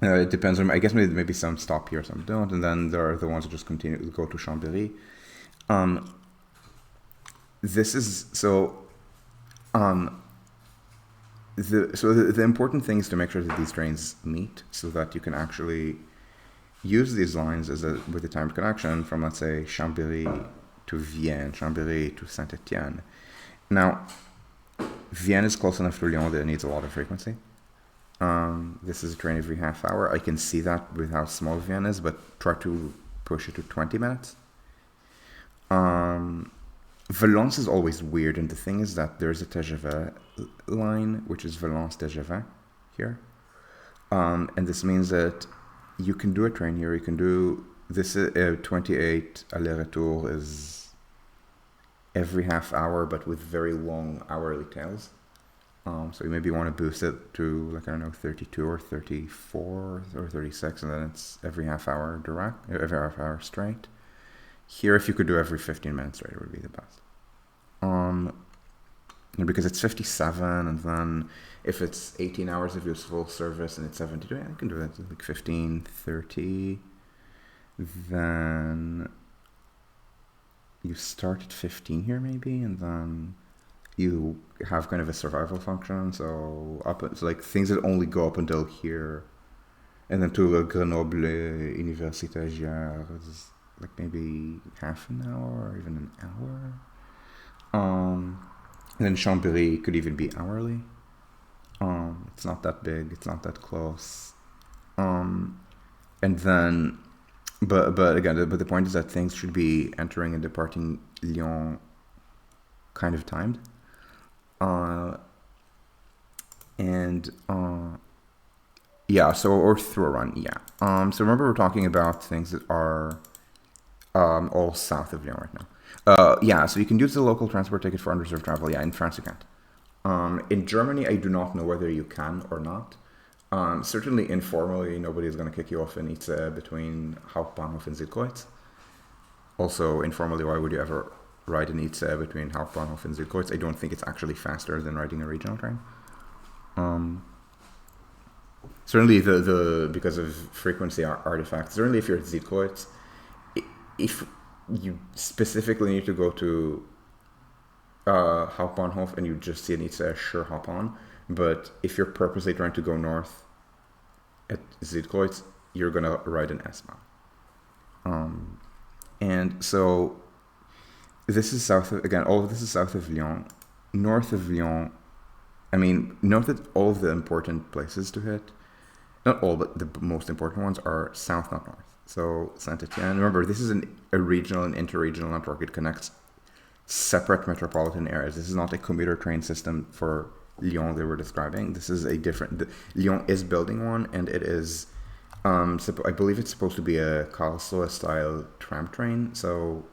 S1: it depends on, I guess maybe some stop here, some don't, and then there are the ones that just continue to go to Chambéry. This is so. The important thing is to make sure that these trains meet, so that you can actually use these lines with a timed connection from, let's say, Chambéry to Vienne, Chambéry to Saint-Étienne. Now, Vienne is close enough to Lyon that it needs a lot of frequency. This is a train every half hour. I can see that with how small Vienne is, but try to push it to 20 minutes. Um, Valence is always weird, and the thing is that there's a TGV line, which is Valence TGV here. And this means that you can do a train here. You can do this 28 aller-retour is every half hour, but with very long hourly tails. So you maybe want to boost it to, like, I don't know, 32 or 34 or 36, and then it's every half hour direct, every half hour straight. Here, if you could do every 15 minutes straight, it would be the best. Because it's 57, and then if it's 18 hours of useful service and it's 72, yeah, you can do that like 15, 30. Then you start at 15 here maybe, and then you have kind of a survival function. So like things that only go up until here, and then to Grenoble Université Giard is like maybe half an hour or even an hour. And then Chambéry could even be hourly. It's not that big. It's not that close. And then, but again, but the point is that things should be entering and departing Lyon kind of timed. Yeah, so, or through a run, yeah. So remember we're talking about things that are all south of Lyon right now. Yeah, so you can use the local transport ticket for unreserved travel. Yeah, in France you can't. In Germany, I do not know whether you can or not. Certainly informally, nobody is going to kick you off in Itze between Hauptbahnhof and Südkreuz. Also, informally, why would you ever ride in Itze between Hauptbahnhof and Südkreuz? I don't think it's actually faster than riding a regional train. Certainly, because of frequency artifacts. Certainly, if you're at Südkreuz, if you specifically need to go to Hauptbahnhof and you just see an Itze, sure, hop on. But if you're purposely trying to go north at Südkreuz, you're gonna ride an S-Bahn. And so this is south of, again, all of this is south of Lyon. North of Lyon, I mean, note that all of the important places to hit, not all, but the most important ones are south, not north. So Saint-Etienne, remember, this is a regional and interregional network. It connects separate metropolitan areas. This is not a commuter train system for Lyon they were describing. This is a different, Lyon is building one, and it is, I believe it's supposed to be a Karlsruhe style tram train, so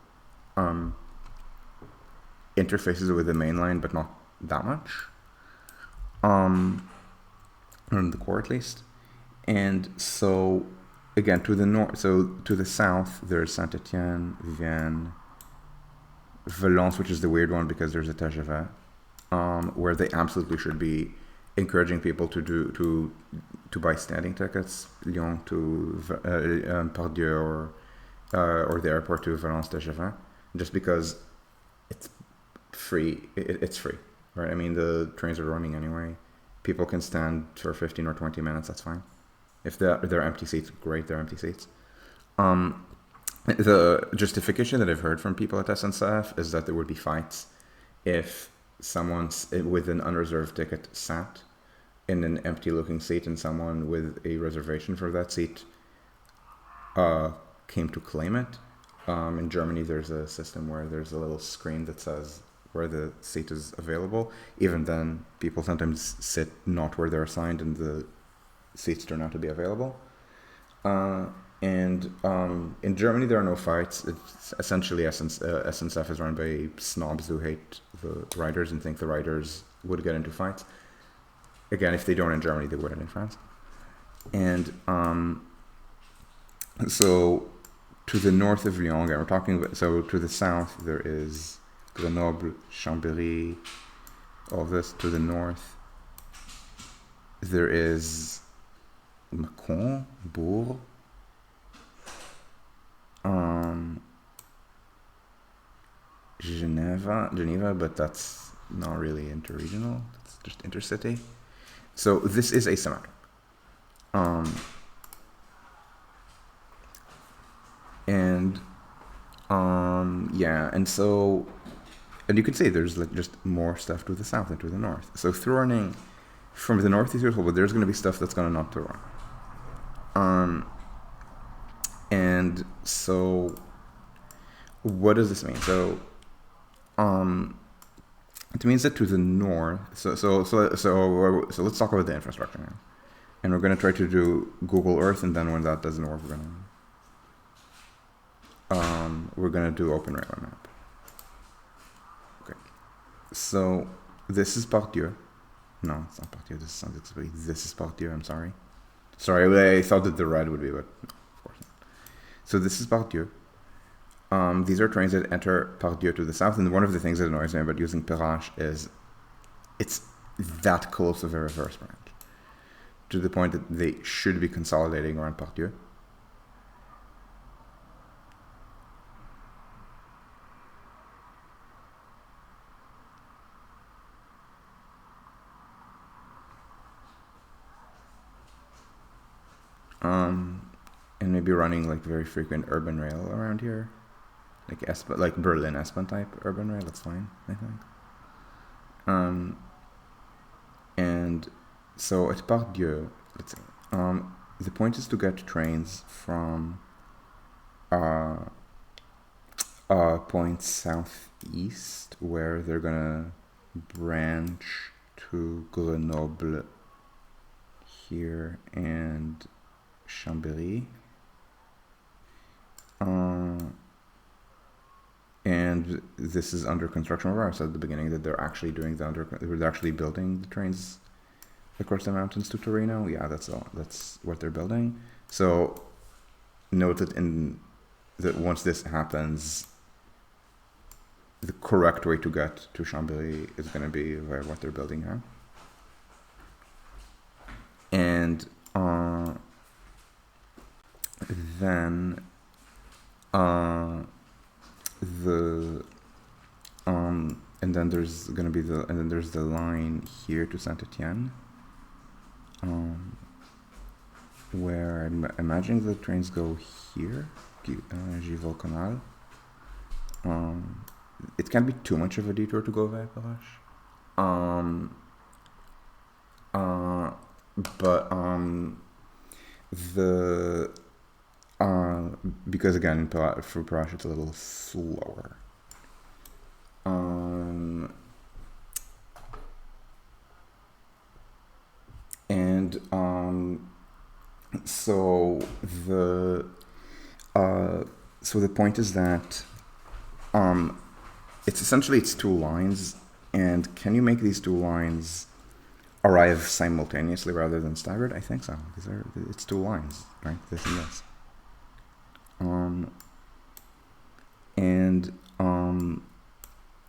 S1: interfaces with the main line, but not that much, on the core at least. And so again, to the north, so to the south, there's Saint-Etienne, Vienne, Valence, which is the weird one because there's a TGV, where they absolutely should be encouraging people to buy standing tickets, Lyon to Pardieu or the airport to Valence TGV, just because it's free. It's free, right? I mean, the trains are running anyway. People can stand for 15 or 20 minutes. That's fine. If they're empty seats, great. They're empty seats. The justification that I've heard from people at SNCF is that there would be fights if someone with an unreserved ticket sat in an empty looking seat and someone with a reservation for that seat came to claim it. In Germany, there's a system where there's a little screen that says where the seat is available. Even then, people sometimes sit not where they're assigned and the seats turn out to be available. And in Germany, there are no fights. It's essentially SNCF is run by snobs who hate the riders and think the riders would get into fights. Again, if they don't in Germany, they wouldn't in France. And so to the north of Lyon, again, we're talking about, so to the south, there is Grenoble, Chambéry, all this. To the north, there is Macon, Bourg, Geneva, but that's not really interregional. It's just intercity. So this is asymmetric. Yeah, and so, and you could say there's like just more stuff to the south and to the north. So through running from the northeast to the but there's going to be stuff that's going to not to run. And so what does this mean? So, it means that to the north. So let's talk about the infrastructure now, and we're going to try to do Google Earth, and then when that doesn't work, we're gonna do OpenRailMap. Okay. So this is Pardieu. No, it's not Pardieu. This is Saint-Exupéry. This is Pardieu. I'm sorry. Sorry, I thought that the red would be, but no, of course not. So this is Pardieu. These are trains that enter Pardieu to the south, and one of the things that annoys me about using Perrache is it's that close of a reverse branch, to the point that they should be consolidating around Pardieu. And maybe running like very frequent urban rail around here, like Berlin Espen type urban rail. That's fine, I think. And so at Pardieu, let's see. The point is to get trains from point southeast, where they're gonna branch to Grenoble here and Chambéry. And this is under construction. Remember I said at the beginning that they're actually building the trains across the mountains to Torino. Yeah, that's what they're building. So note that once this happens, the correct way to get to Chambéry is going to be via what they're building now. And then and then there's gonna be there's the line here to Saint-Étienne, where I'm imagining the trains go here, Givaux Canal. It can't be too much of a detour to go via Perrache. But because again for Perrache it's a little slower. So the point is that it's two lines, and can you make these two lines arrive simultaneously rather than staggered? I think so. It's two lines, right? This and this.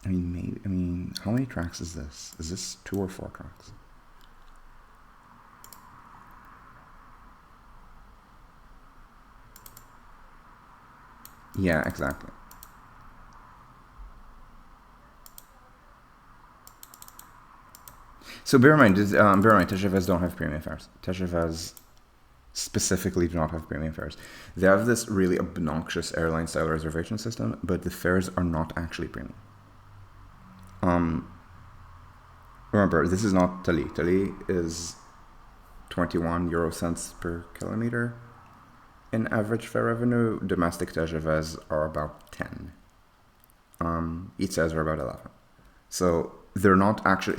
S1: I mean, how many tracks is this? Is this 2 or 4 tracks? Yeah, exactly. So bear in mind, TGVs don't have premium fares. TGVs specifically do not have premium fares. They have this really obnoxious airline-style reservation system, but the fares are not actually premium. Remember, this is not Thalys. Thalys is 21 euro cents per kilometer in average fare revenue. Domestic TGVs are about 10. ITSEs are about 11. So they're not actually.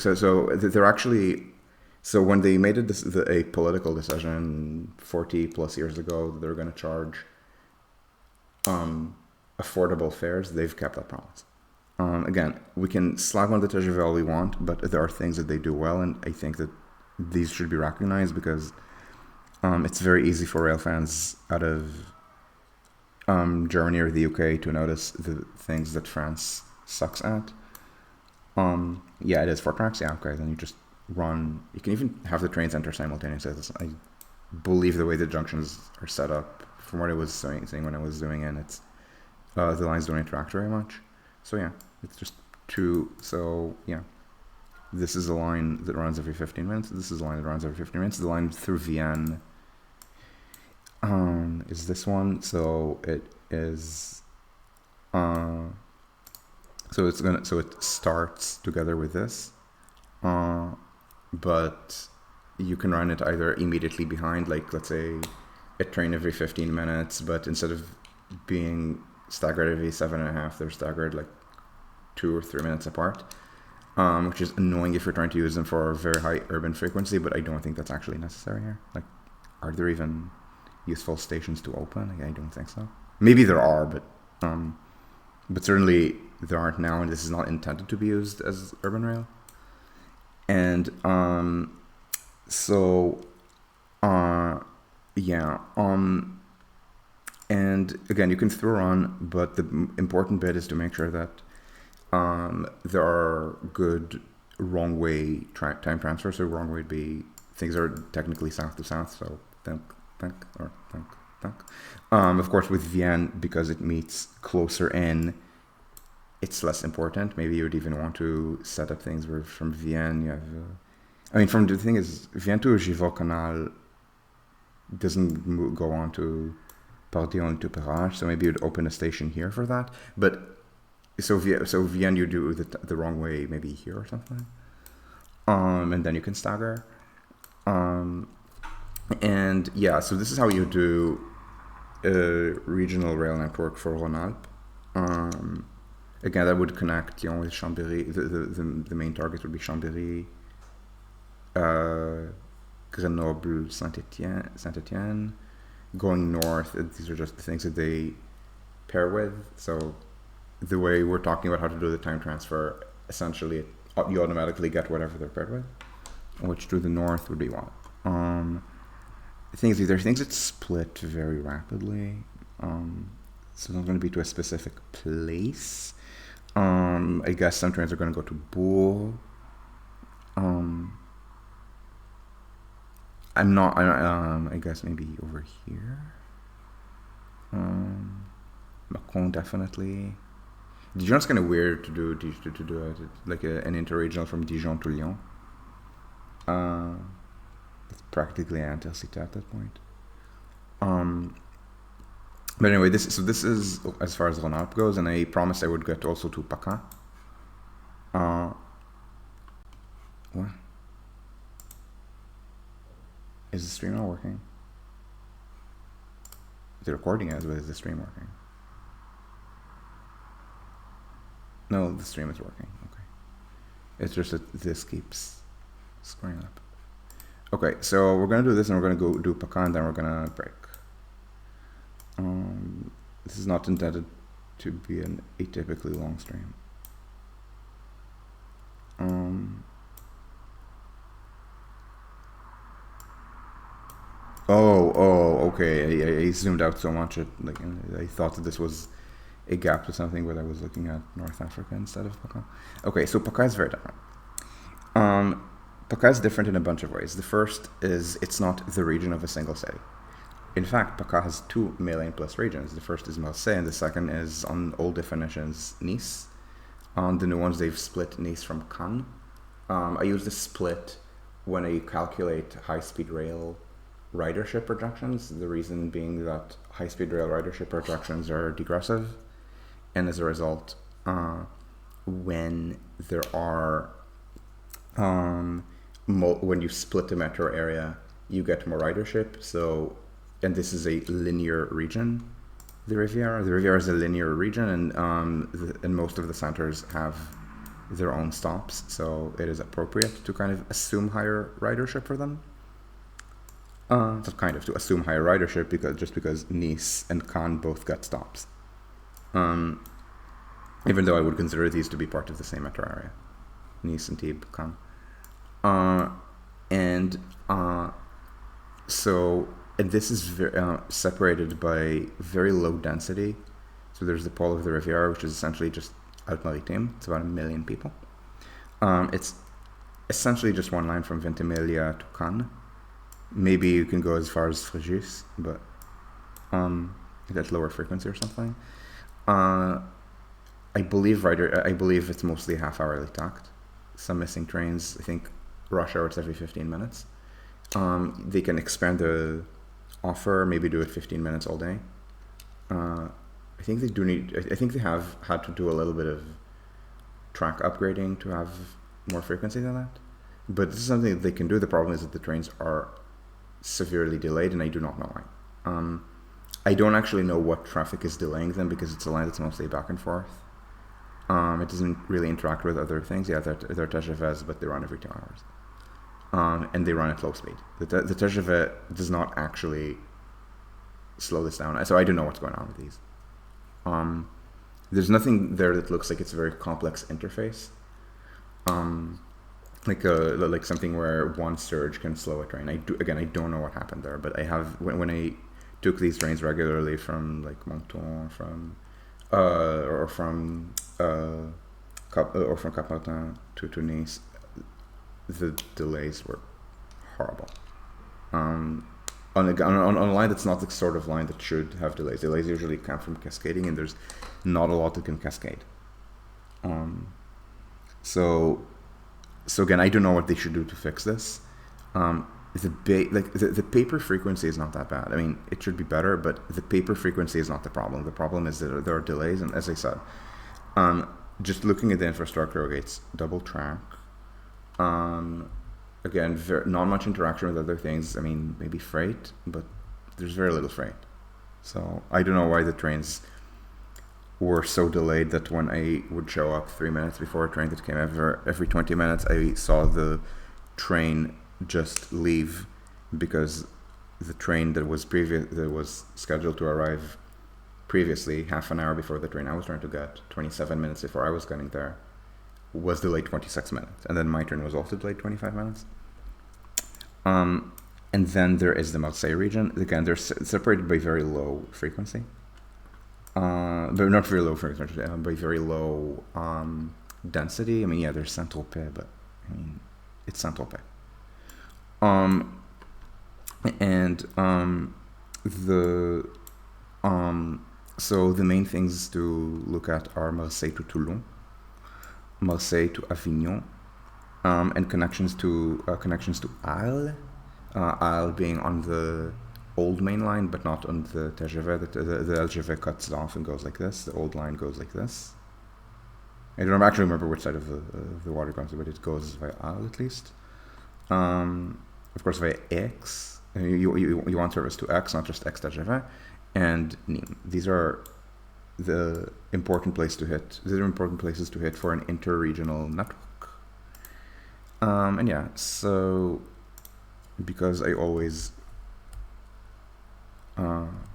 S1: So when they made a political decision 40 plus years ago that they're going to charge affordable fares, they've kept that promise. Again, we can slag on the TGV all we want, but there are things that they do well, and I think that these should be recognized because it's very easy for rail fans out of Germany or the UK to notice the things that France sucks at. Yeah, it is 4 tracks. Yeah, okay, then you just run. You can even have the trains enter simultaneously. I believe the way the junctions are set up, from what I was saying when I was doing it, it's the lines don't interact very much. So yeah, it's just 2. So yeah, this is a line that runs every 15 minutes. This is a line that runs every 15 minutes. The line through Vienne is this one. So it is. So it starts together with this, but you can run it either immediately behind, like let's say a train every 15 minutes, but instead of being staggered every 7.5. They're staggered like 2 or 3 minutes apart, which is annoying if you're trying to use them for a very high urban frequency, but I don't think that's actually necessary here. Like, are there even useful stations to open? Like, I don't think so. Maybe there are, but certainly there aren't now, and this is not intended to be used as urban rail. And and again, you can throw on, but the important bit is to make sure that there are good wrong way time transfers. So wrong way would be things are technically south to south. So think. Of course, with Vienne, because it meets closer in, it's less important. Maybe you would even want to set up things where from Vienne you have. The thing is, Vienne to Givaux Canal doesn't go on to Pardillon to Perrache, so maybe you'd open a station here for that. But so Vienne you do the wrong way, maybe here or something, and then you can stagger. And yeah, so this is how you do a regional rail network for Rhône-Alpes. Again, that would connect with Chambéry. The main target would be Chambéry, Grenoble, Saint-Étienne. Going north, these are just the things that they pair with. So the way we're talking about how to do the time transfer, essentially you automatically get whatever they're paired with, which to the north would be what? There are things that split very rapidly. So it's not going to be to a specific place. I guess some trains are going to go to Bourg. I guess maybe over here. Macron definitely. Dijon's kind of weird to do like an interregional from Dijon to Lyon. It's practically an intercity at that point. But anyway, this is as far as Rhône-Alpes goes, and I promised I would get also to PACA. What? Is the stream not working? The recording is, but is the stream working? No, the stream is working. Okay. It's just that this keeps screwing up. Okay, so we're gonna do this, and we're gonna go do PACA, and then we're gonna break. This is not intended to be an atypically long stream. Okay. I zoomed out so much. I thought that this was a gap to something, but I was looking at North Africa instead of PACA. Okay, so PACA is very different. PACA is different in a bunch of ways. The first is it's not the region of a single city. In fact, PACA has two Mélène plus regions. The first is Marseille, and the second is, on old definitions, Nice. On the new ones, they've split Nice from Cannes. I use the split when I calculate high-speed rail ridership projections. The reason being that high-speed rail ridership projections are degressive, and as a result, when there are when you split the metro area, you get more ridership. So, and this is a linear region, the Riviera. The Riviera is a linear region, and most of the centers have their own stops. So it is appropriate to kind of assume higher ridership for them. To assume higher ridership because Nice and Cannes both got stops. Even though I would consider these to be part of the same metro area, Nice and Thebes, Cannes. And this is separated by very low density. So there's the pole of the Riviera, which is essentially just Alpes-Maritimes. It's about 1 million people. It's essentially just one line from Ventimiglia to Cannes. Maybe you can go as far as Fréjus, but that's lower frequency or something. I believe it's mostly half-hourly Takt. Some missing trains. I think rush hour it's every 15 minutes. They can expand the offer, maybe do it 15 minutes all day. I think they have had to do a little bit of track upgrading to have more frequency than that. But this is something that they can do. The problem is that the trains are severely delayed, and I do not know why. I don't actually know what traffic is delaying them because it's a line that's mostly back and forth. It doesn't really interact with other things. Yeah, they're TGVs, but they run every 2 hours. And they run at low speed. The TGV does not actually slow this down. So I don't know what's going on with these. There's nothing there that looks like it's a very complex interface. Like something where one surge can slow a train. I don't know what happened there, but I have when I took these trains regularly from like Menton, or from Cap Martin to Nice, the delays were horrible. On a line that's not the sort of line that should have delays. Delays usually come from cascading, and there's not a lot that can cascade. So again, I don't know what they should do to fix this. The paper frequency is not that bad. I mean, it should be better, but the paper frequency is not the problem. The problem is that there are delays, and as I said, just looking at the infrastructure, okay, it's double track. Again, not much interaction with other things. I mean, maybe freight, but there's very little freight. So I don't know why the trains were so delayed that when I would show up 3 minutes before a train that came every 20 minutes, I saw the train just leave because the train that was scheduled to arrive previously, half an hour before the train I was trying to get, 27 minutes before I was getting there, was delayed 26 minutes. And then my train was also delayed 25 minutes. And then there is the Marseille region. Again, they're separated by very low frequency. They're not very low frequency, by very low density. I mean, yeah, there's Saint-Tropez, but I mean, it's Saint-Tropez. So the main things to look at are Marseille to Toulon, Marseille to Avignon, and connections to Arles. Arles being on the old main line, but not on the TGV. The LGV cuts it off and goes like this. The old line goes like this. I don't actually remember which side of the water goes, but it goes via Arles at least. Of course, via Aix. You want service to Aix, not just Aix TGV, and Nîmes. These are the important places to hit. These are important places to hit for an interregional network. And yeah, so because I always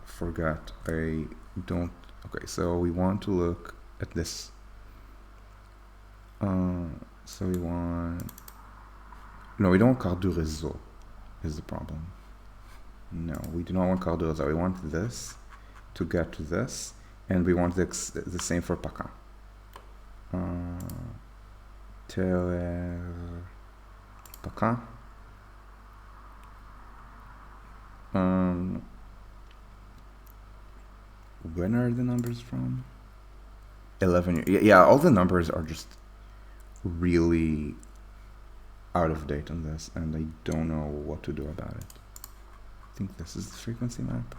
S1: forget, I don't. Okay, so we want to look at this. So we want. No, we don't want carte du réseau. Is the problem? No, we do not want carte du réseau. We want this to get to this, and we want the same for PACA. PACA. When are the numbers from? 11 years. Yeah, all the numbers are just really out of date on this, and I don't know what to do about it. I think this is the frequency map.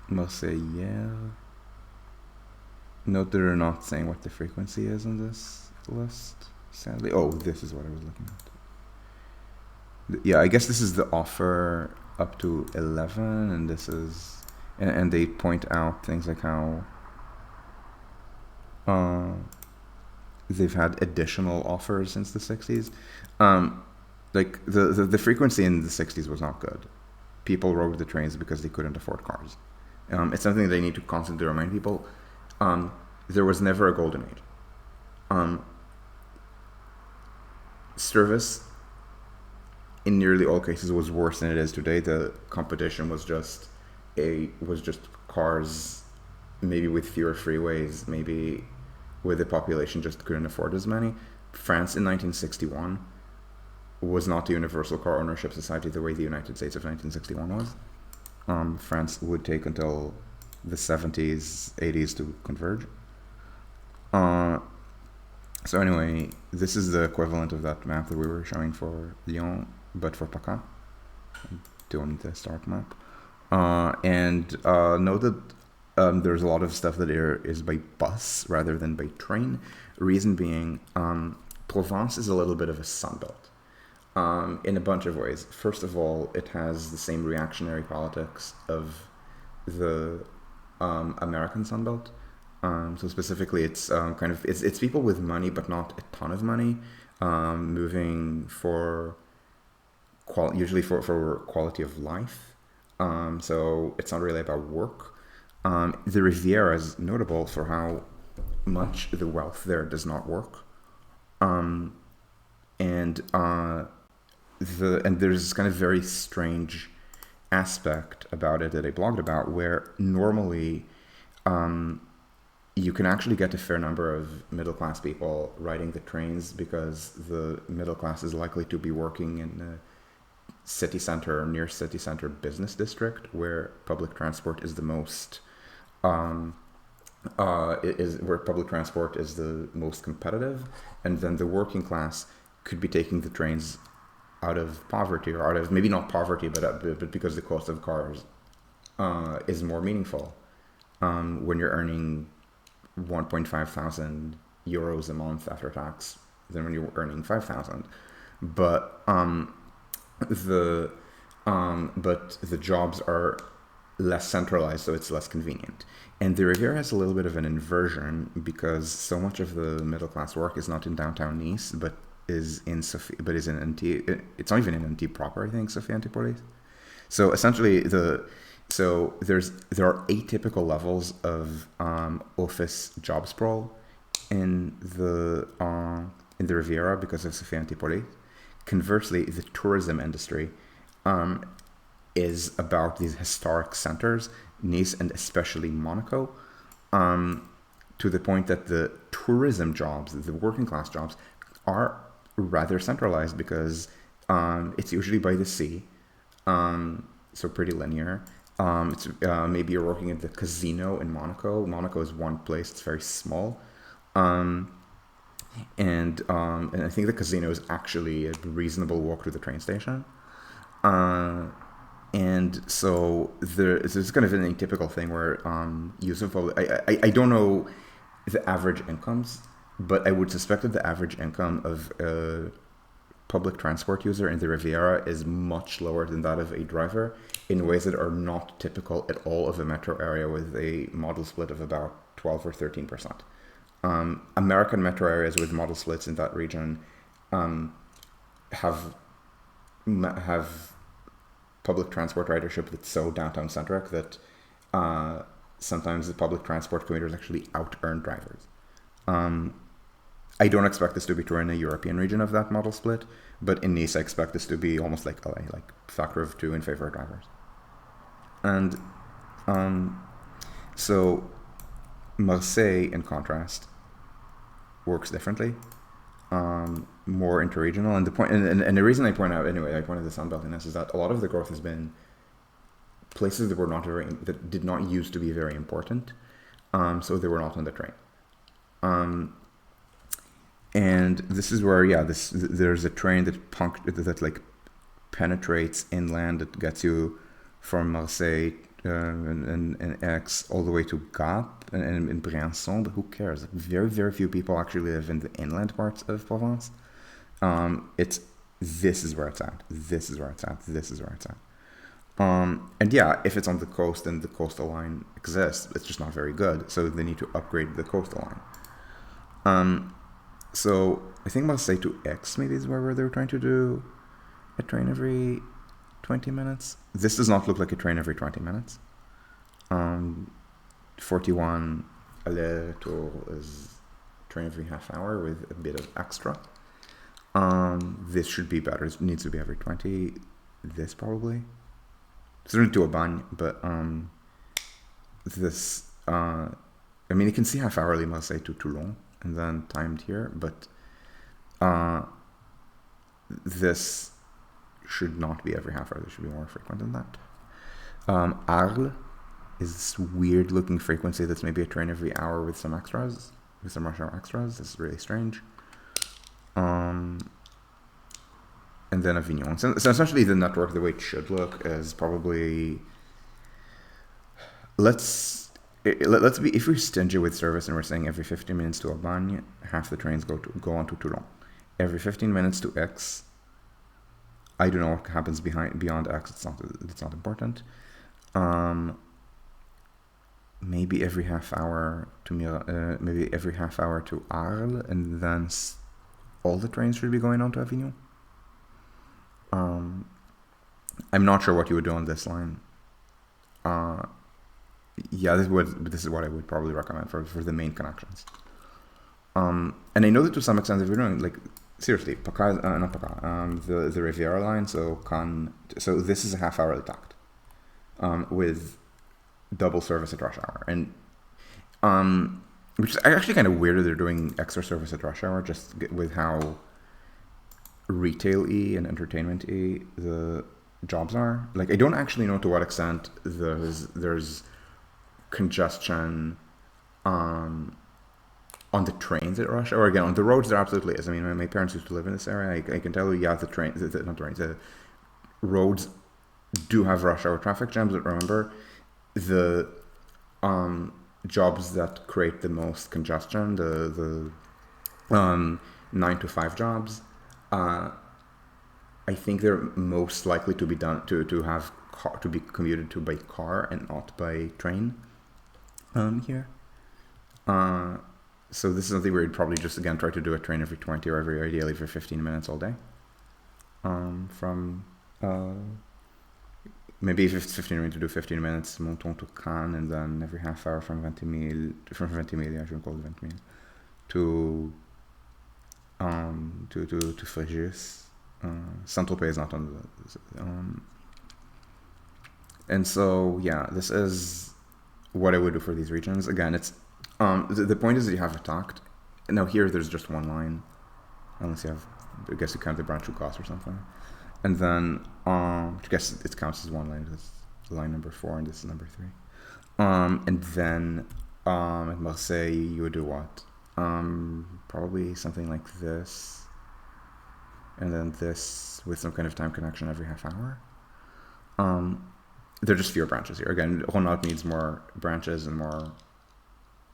S1: Marseille. Note that they're not saying what the frequency is on this list, sadly. Oh, this is what I was looking at. Yeah, I guess this is the offer up to 11, and this is, and they point out things like how they've had additional offers since the 60s. Like the frequency in the 60s was not good. People rode the trains because they couldn't afford cars. It's something they need to constantly remind people. There was never a golden age. Service in nearly all cases was worse than it is today. The competition was just cars, maybe with fewer freeways, maybe where the population just couldn't afford as many. France in 1961 was not a universal car ownership society the way the United States of 1961 was. France would take until the 70s, 80s to converge. So anyway, this is the equivalent of that map that we were showing for Lyon, but for PACA, doing the start map. And note that there's a lot of stuff that is by bus rather than by train. Reason being, Provence is a little bit of a sunbelt in a bunch of ways. First of all, it has the same reactionary politics of the American sunbelt. So specifically, it's it's people with money, but not a ton of money, moving for usually for quality of life. So it's not really about work. The Riviera is notable for how much the wealth there does not work. And there's this kind of very strange aspect about it that I blogged about, where normally you can actually get a fair number of middle class people riding the trains because the middle class is likely to be working in the city center or near city center business district where public transport is the most where public transport is the most competitive, and then the working class could be taking the trains out of poverty, or out of maybe not poverty, but because the cost of cars is more meaningful when you're earning 1.5 thousand euros a month after tax than when you're earning 5,000. But the jobs are less centralized, so it's less convenient. And the Riviera has a little bit of an inversion because so much of the middle class work is not in downtown Nice, but is in NT. It's not even in NT proper, I think, Sophie Antipolis. So essentially, there are atypical levels of office job sprawl in the Riviera because of Sophie Antipolis. Conversely, the tourism industry is about these historic centers, Nice and especially Monaco, to the point that the tourism jobs, the working class jobs, are rather centralized because it's usually by the sea, so pretty linear. It's maybe you're working at the casino in Monaco. Monaco is one place; it's very small, and I think the casino is actually a reasonable walk to the train station. And so there's kind of an atypical thing where use of public. I don't know the average incomes, but I would suspect that the average income of a public transport user in the Riviera is much lower than that of a driver in ways that are not typical at all of a metro area with a model split of about 12 or 13%. American metro areas with model splits in that region have public transport ridership that's so downtown centric that sometimes the public transport commuters actually out-earn drivers. I don't expect this to be true in a European region of that model split, but in Nice I expect this to be almost like LA, like factor of 2 in favor of drivers. And so Marseille, in contrast, works differently, more interregional. And the point, and the reason I pointed the Sunbelt in this is that a lot of the growth has been places that did not used to be very important, so they were not on the train. And this is where there's a train that like penetrates inland that gets you from Marseille and Aix all the way to Gap and in Briançon, but who cares? Very, very few people actually live in the inland parts of Provence. This is where it's at. This is where it's at. This is where it's at. And yeah, if it's on the coast and the coastal line exists, it's just not very good. So they need to upgrade the coastal line. So I think Marseille to Aix maybe is where they're trying to do a train every 20 minutes. This does not look like a train every 20 minutes. 41 aller-retour is train every half hour with a bit of extra. This should be better. It needs to be every 20. This probably. Certainly to Aubagne, but this, I mean, you can see half hourly Marseille to Toulon and then timed here, but this should not be every half hour. This should be more frequent than that. Arles is this weird looking frequency that's maybe a train every hour with some extras, with some rush hour extras. This is really strange. And then Avignon. So essentially the network, the way it should look is probably, let's be, if we're stingy with service and we're saying every 15 minutes to Aubagne, half the trains go on to Toulon. every 15 minutes to X. I don't know what happens beyond X. It's not important. Maybe every half hour to Arles, and then all the trains should be going on to Avignon. I'm not sure what you would do on this line. Yeah, this is what I would probably recommend for the main connections. And I know that to some extent, if you're doing like seriously, PACA, not PACA, the Riviera line. So this is a half hour Takt, with double service at rush hour, and which is actually kind of weird that they're doing extra service at rush hour, just with how retail-y and entertainment-y the jobs are. Like, I don't actually know to what extent there's congestion on the trains at rush hour. Again, on the roads there absolutely is. I mean, my parents used to live in this area. I can tell you, yeah, the roads do have rush hour traffic jams, but remember, the jobs that create the most congestion, the 9 to 5 jobs, I think they're most likely to be done to be commuted to by car and not by train here. So this is something where you'd probably just again try to do a train every 20 or ideally for 15 minutes all day. From maybe if it's 15 minutes to do 15 minutes Monton to Cannes, and then every half hour from Ventimille, I should call it Ventimille, to Fréjus. Saint-Tropez is not on the and so yeah, this is what I would do for these regions. Again, it's the point is that you have a Takt. Now here there's just one line, unless you have, I guess you count the branch cost or something, and then I guess it counts as one line. It's line number 4 and this is number 3. And then at Marseille you would do what? Probably something like this, and then this with some kind of time connection every half hour. There are just fewer branches here. Again, Rhône-Alpes needs more branches and more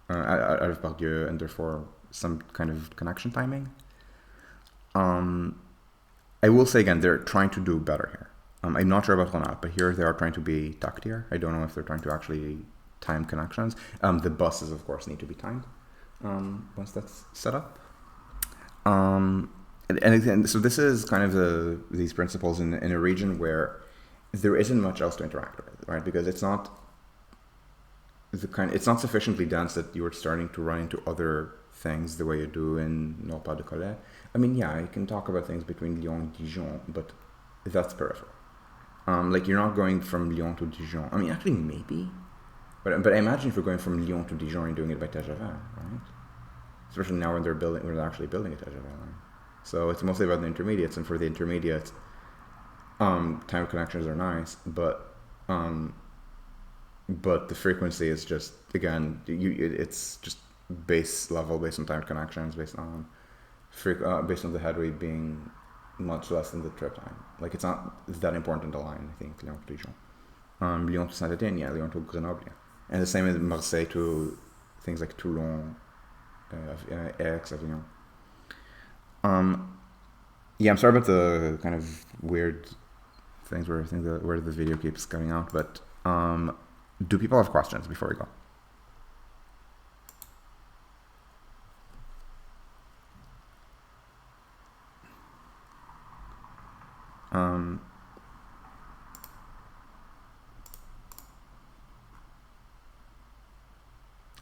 S1: out of Pardieu, and therefore some kind of connection timing. I will say again, they're trying to do better here. I'm not sure about Rhône-Alpes, but here they are trying to be taktier. I don't know if they're trying to actually time connections. The buses, of course, need to be timed once that's set up. And so this is kind of these principles in a region where there isn't much else to interact with, right? Because it's not sufficiently dense that you're starting to run into other things the way you do in Nord-Pas-de-Calais. I mean, yeah, I can talk about things between Lyon and Dijon, but that's peripheral. Like, you're not going from Lyon to Dijon. I mean, actually, maybe. But I imagine if you're going from Lyon to Dijon, you're doing it by TGV, right? Especially now when they're actually building a TGV line. So it's mostly about the intermediates, and for the intermediates, time connections are nice, but the frequency is just, again, it's just base level based on time connections, based on the head rate being much less than the trip time. Like, it's not that important a line, I think, Lyon to Dijon. Lyon to Saint-Étienne, yeah, Lyon to Grenoble, yeah. And the same as Marseille to things like Toulon, Aix, Avignon. Yeah, I'm sorry about the kind of weird things where the video keeps cutting out, but do people have questions before we go?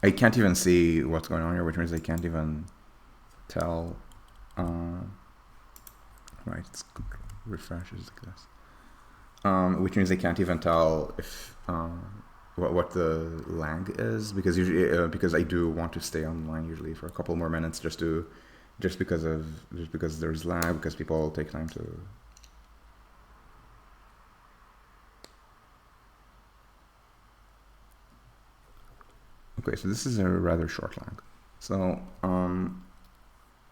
S1: I can't even see what's going on here, which means I can't even tell. Right, it's refreshes like this. Which means I can't even tell if what the lag is, because usually because I do want to stay online usually for a couple more minutes just because there's lag, because people take time to. Okay, so this is a rather short lag. So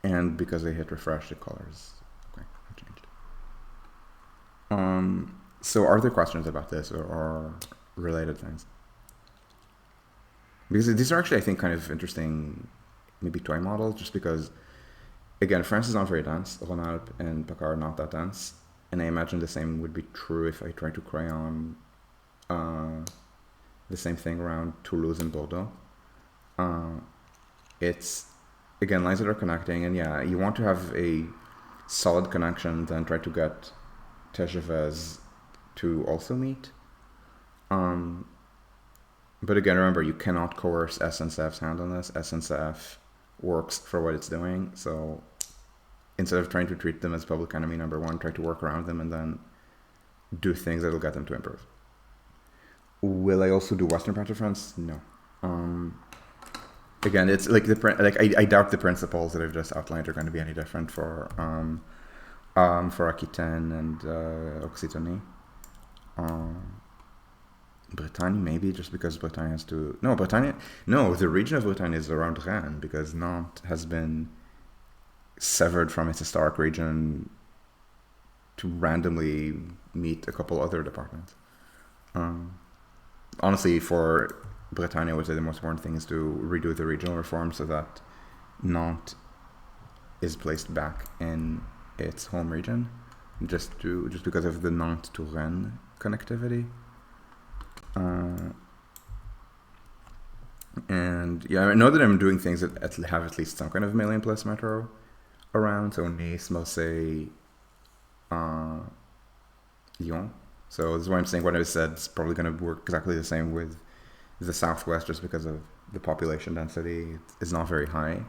S1: and because I hit refresh, the colors changed. So are there questions about this or related things? Because these are actually, I think, kind of interesting, maybe toy models, just because again, France is not very dense. Rhône-Alpes and PACA are not that dense. And I imagine the same would be true if I try to crayon the same thing around Toulouse and Bordeaux. It's, again, lines that are connecting, and yeah, you want to have a solid connection, then try to get TGVs to also meet. But again, remember, you cannot coerce SNCF's hand on this. SNCF works for what it's doing, so instead of trying to treat them as public enemy number one, try to work around them and then do things that will get them to improve. Will I also do Western part of France? No. Again, it's like I doubt the principles that I've just outlined are going to be any different for Aquitaine and Occitanie. Bretagne, maybe, just because Bretagne has to... No, Bretagne... No, the region of Bretagne is around Rennes, because Nantes has been severed from its historic region to randomly meet a couple other departments. Honestly, for Bretagne, I would say the most important thing is to redo the regional reform so that Nantes is placed back in its home region, just because of the Nantes to Rennes connectivity. And yeah, I know that I'm doing things that have at least some kind of million plus metro around. So Nice, Marseille, Lyon. So this is why I'm saying what I said is probably going to work exactly the same with the southwest, just because of the population density is not very high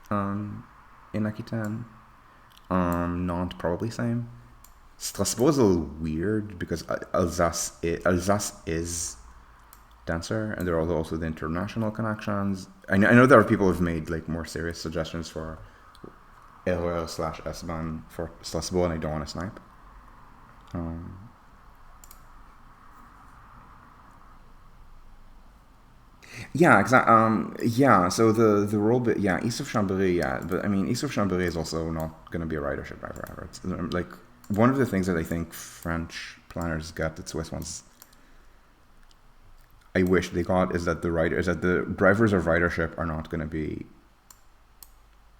S1: in Aquitaine. Nantes probably same. Strasbourg is a little weird because Alsace is denser, and there are also the international connections. I know there are people who've made like more serious suggestions for RER/S-Bahn for Strasbourg, and I don't want to snipe. Yeah, exactly. Yeah, so the role bit, yeah, east of Chambéry, yeah, but I mean, east of Chambéry is also not going to be a ridership driver ever. It's like one of the things that I think French planners got that Swiss ones, I wish they got, is that the drivers of ridership are not going to be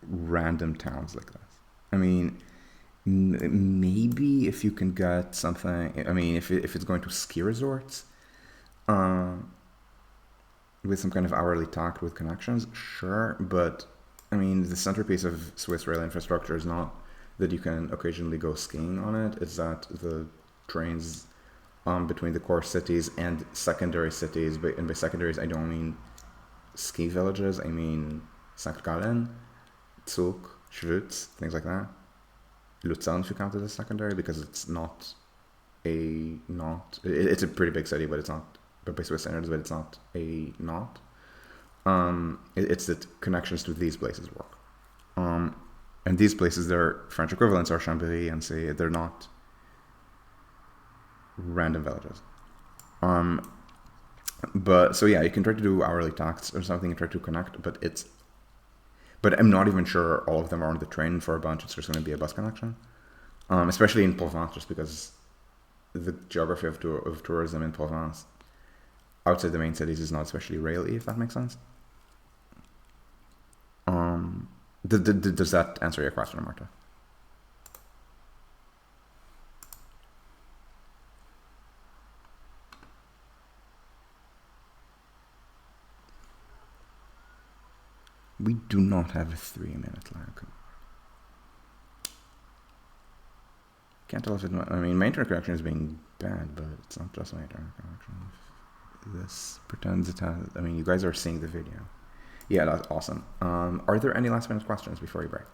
S1: random towns like this. I mean, maybe if you can get something, I mean, if it's going to ski resorts, with some kind of hourly Takt with connections, sure, but I mean, the centerpiece of Swiss rail infrastructure is not that you can occasionally go skiing on it, it's that the trains between the core cities and secondary cities, and by secondaries I don't mean ski villages, I mean St. Gallen, Zug, Schwyz, things like that. Luzern, if you count it as secondary, because it's it's a pretty big city, but it's not, but by Swiss standards, but it's not it's that connections to these places work. And these places, their French equivalents are Chambéry and say they're not random villages. But so yeah, you can try to do hourly Takts or something and try to connect, but I'm not even sure all of them are on the train for a bunch. It's just going to be a bus connection, especially in Provence, just because the geography of tourism in Provence outside the main cities is not especially rail-y, if that makes sense. Does that answer your question, Marta? We do not have a 3-minute lag. Can't tell if it's... I mean, my internet connection is being bad, but it's not just my internet connection. This pretends it has... I mean, you guys are seeing the video. Yeah, that's awesome. Are there any last minute questions before we break?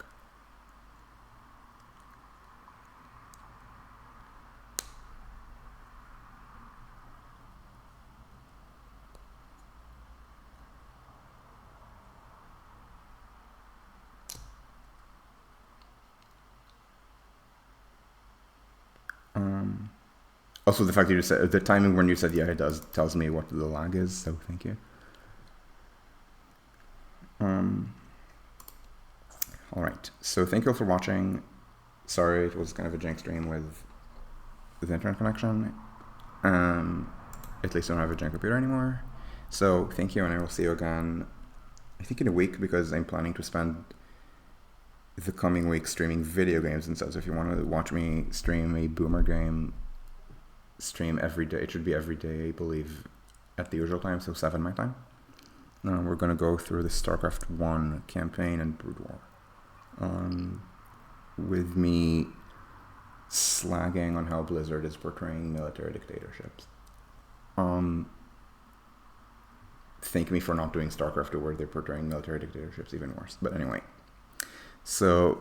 S1: Also, the fact that you said the timing when you said yeah, it does tells me what the lag is. So thank you. All right. So thank you all for watching. Sorry, it was kind of a jank stream with the internet connection. At least I don't have a jank computer anymore. So thank you, and I will see you again. I think in a week, because I'm planning to spend the coming week streaming video games instead. So if you want to watch me stream a boomer game, stream every day. It should be every day, I believe, at the usual time, so 7 my time. We're going to go through the StarCraft 1 campaign and Brood War. With me slagging on how Blizzard is portraying military dictatorships. Thank me for not doing StarCraft 2 where they're portraying military dictatorships even worse. But anyway. So,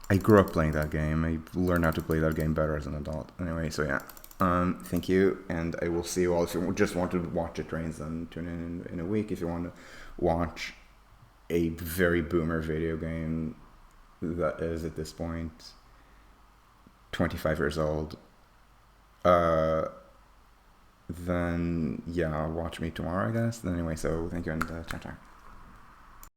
S1: I grew up playing that game. I learned how to play that game better as an adult. Anyway, so yeah. Thank you, and I will see you all. If you just want to watch It Rains, then tune in a week. If you want to watch a very boomer video game that is, at this point, 25 years old, then, yeah, watch me tomorrow, I guess. Anyway, so thank you, and ciao, ciao.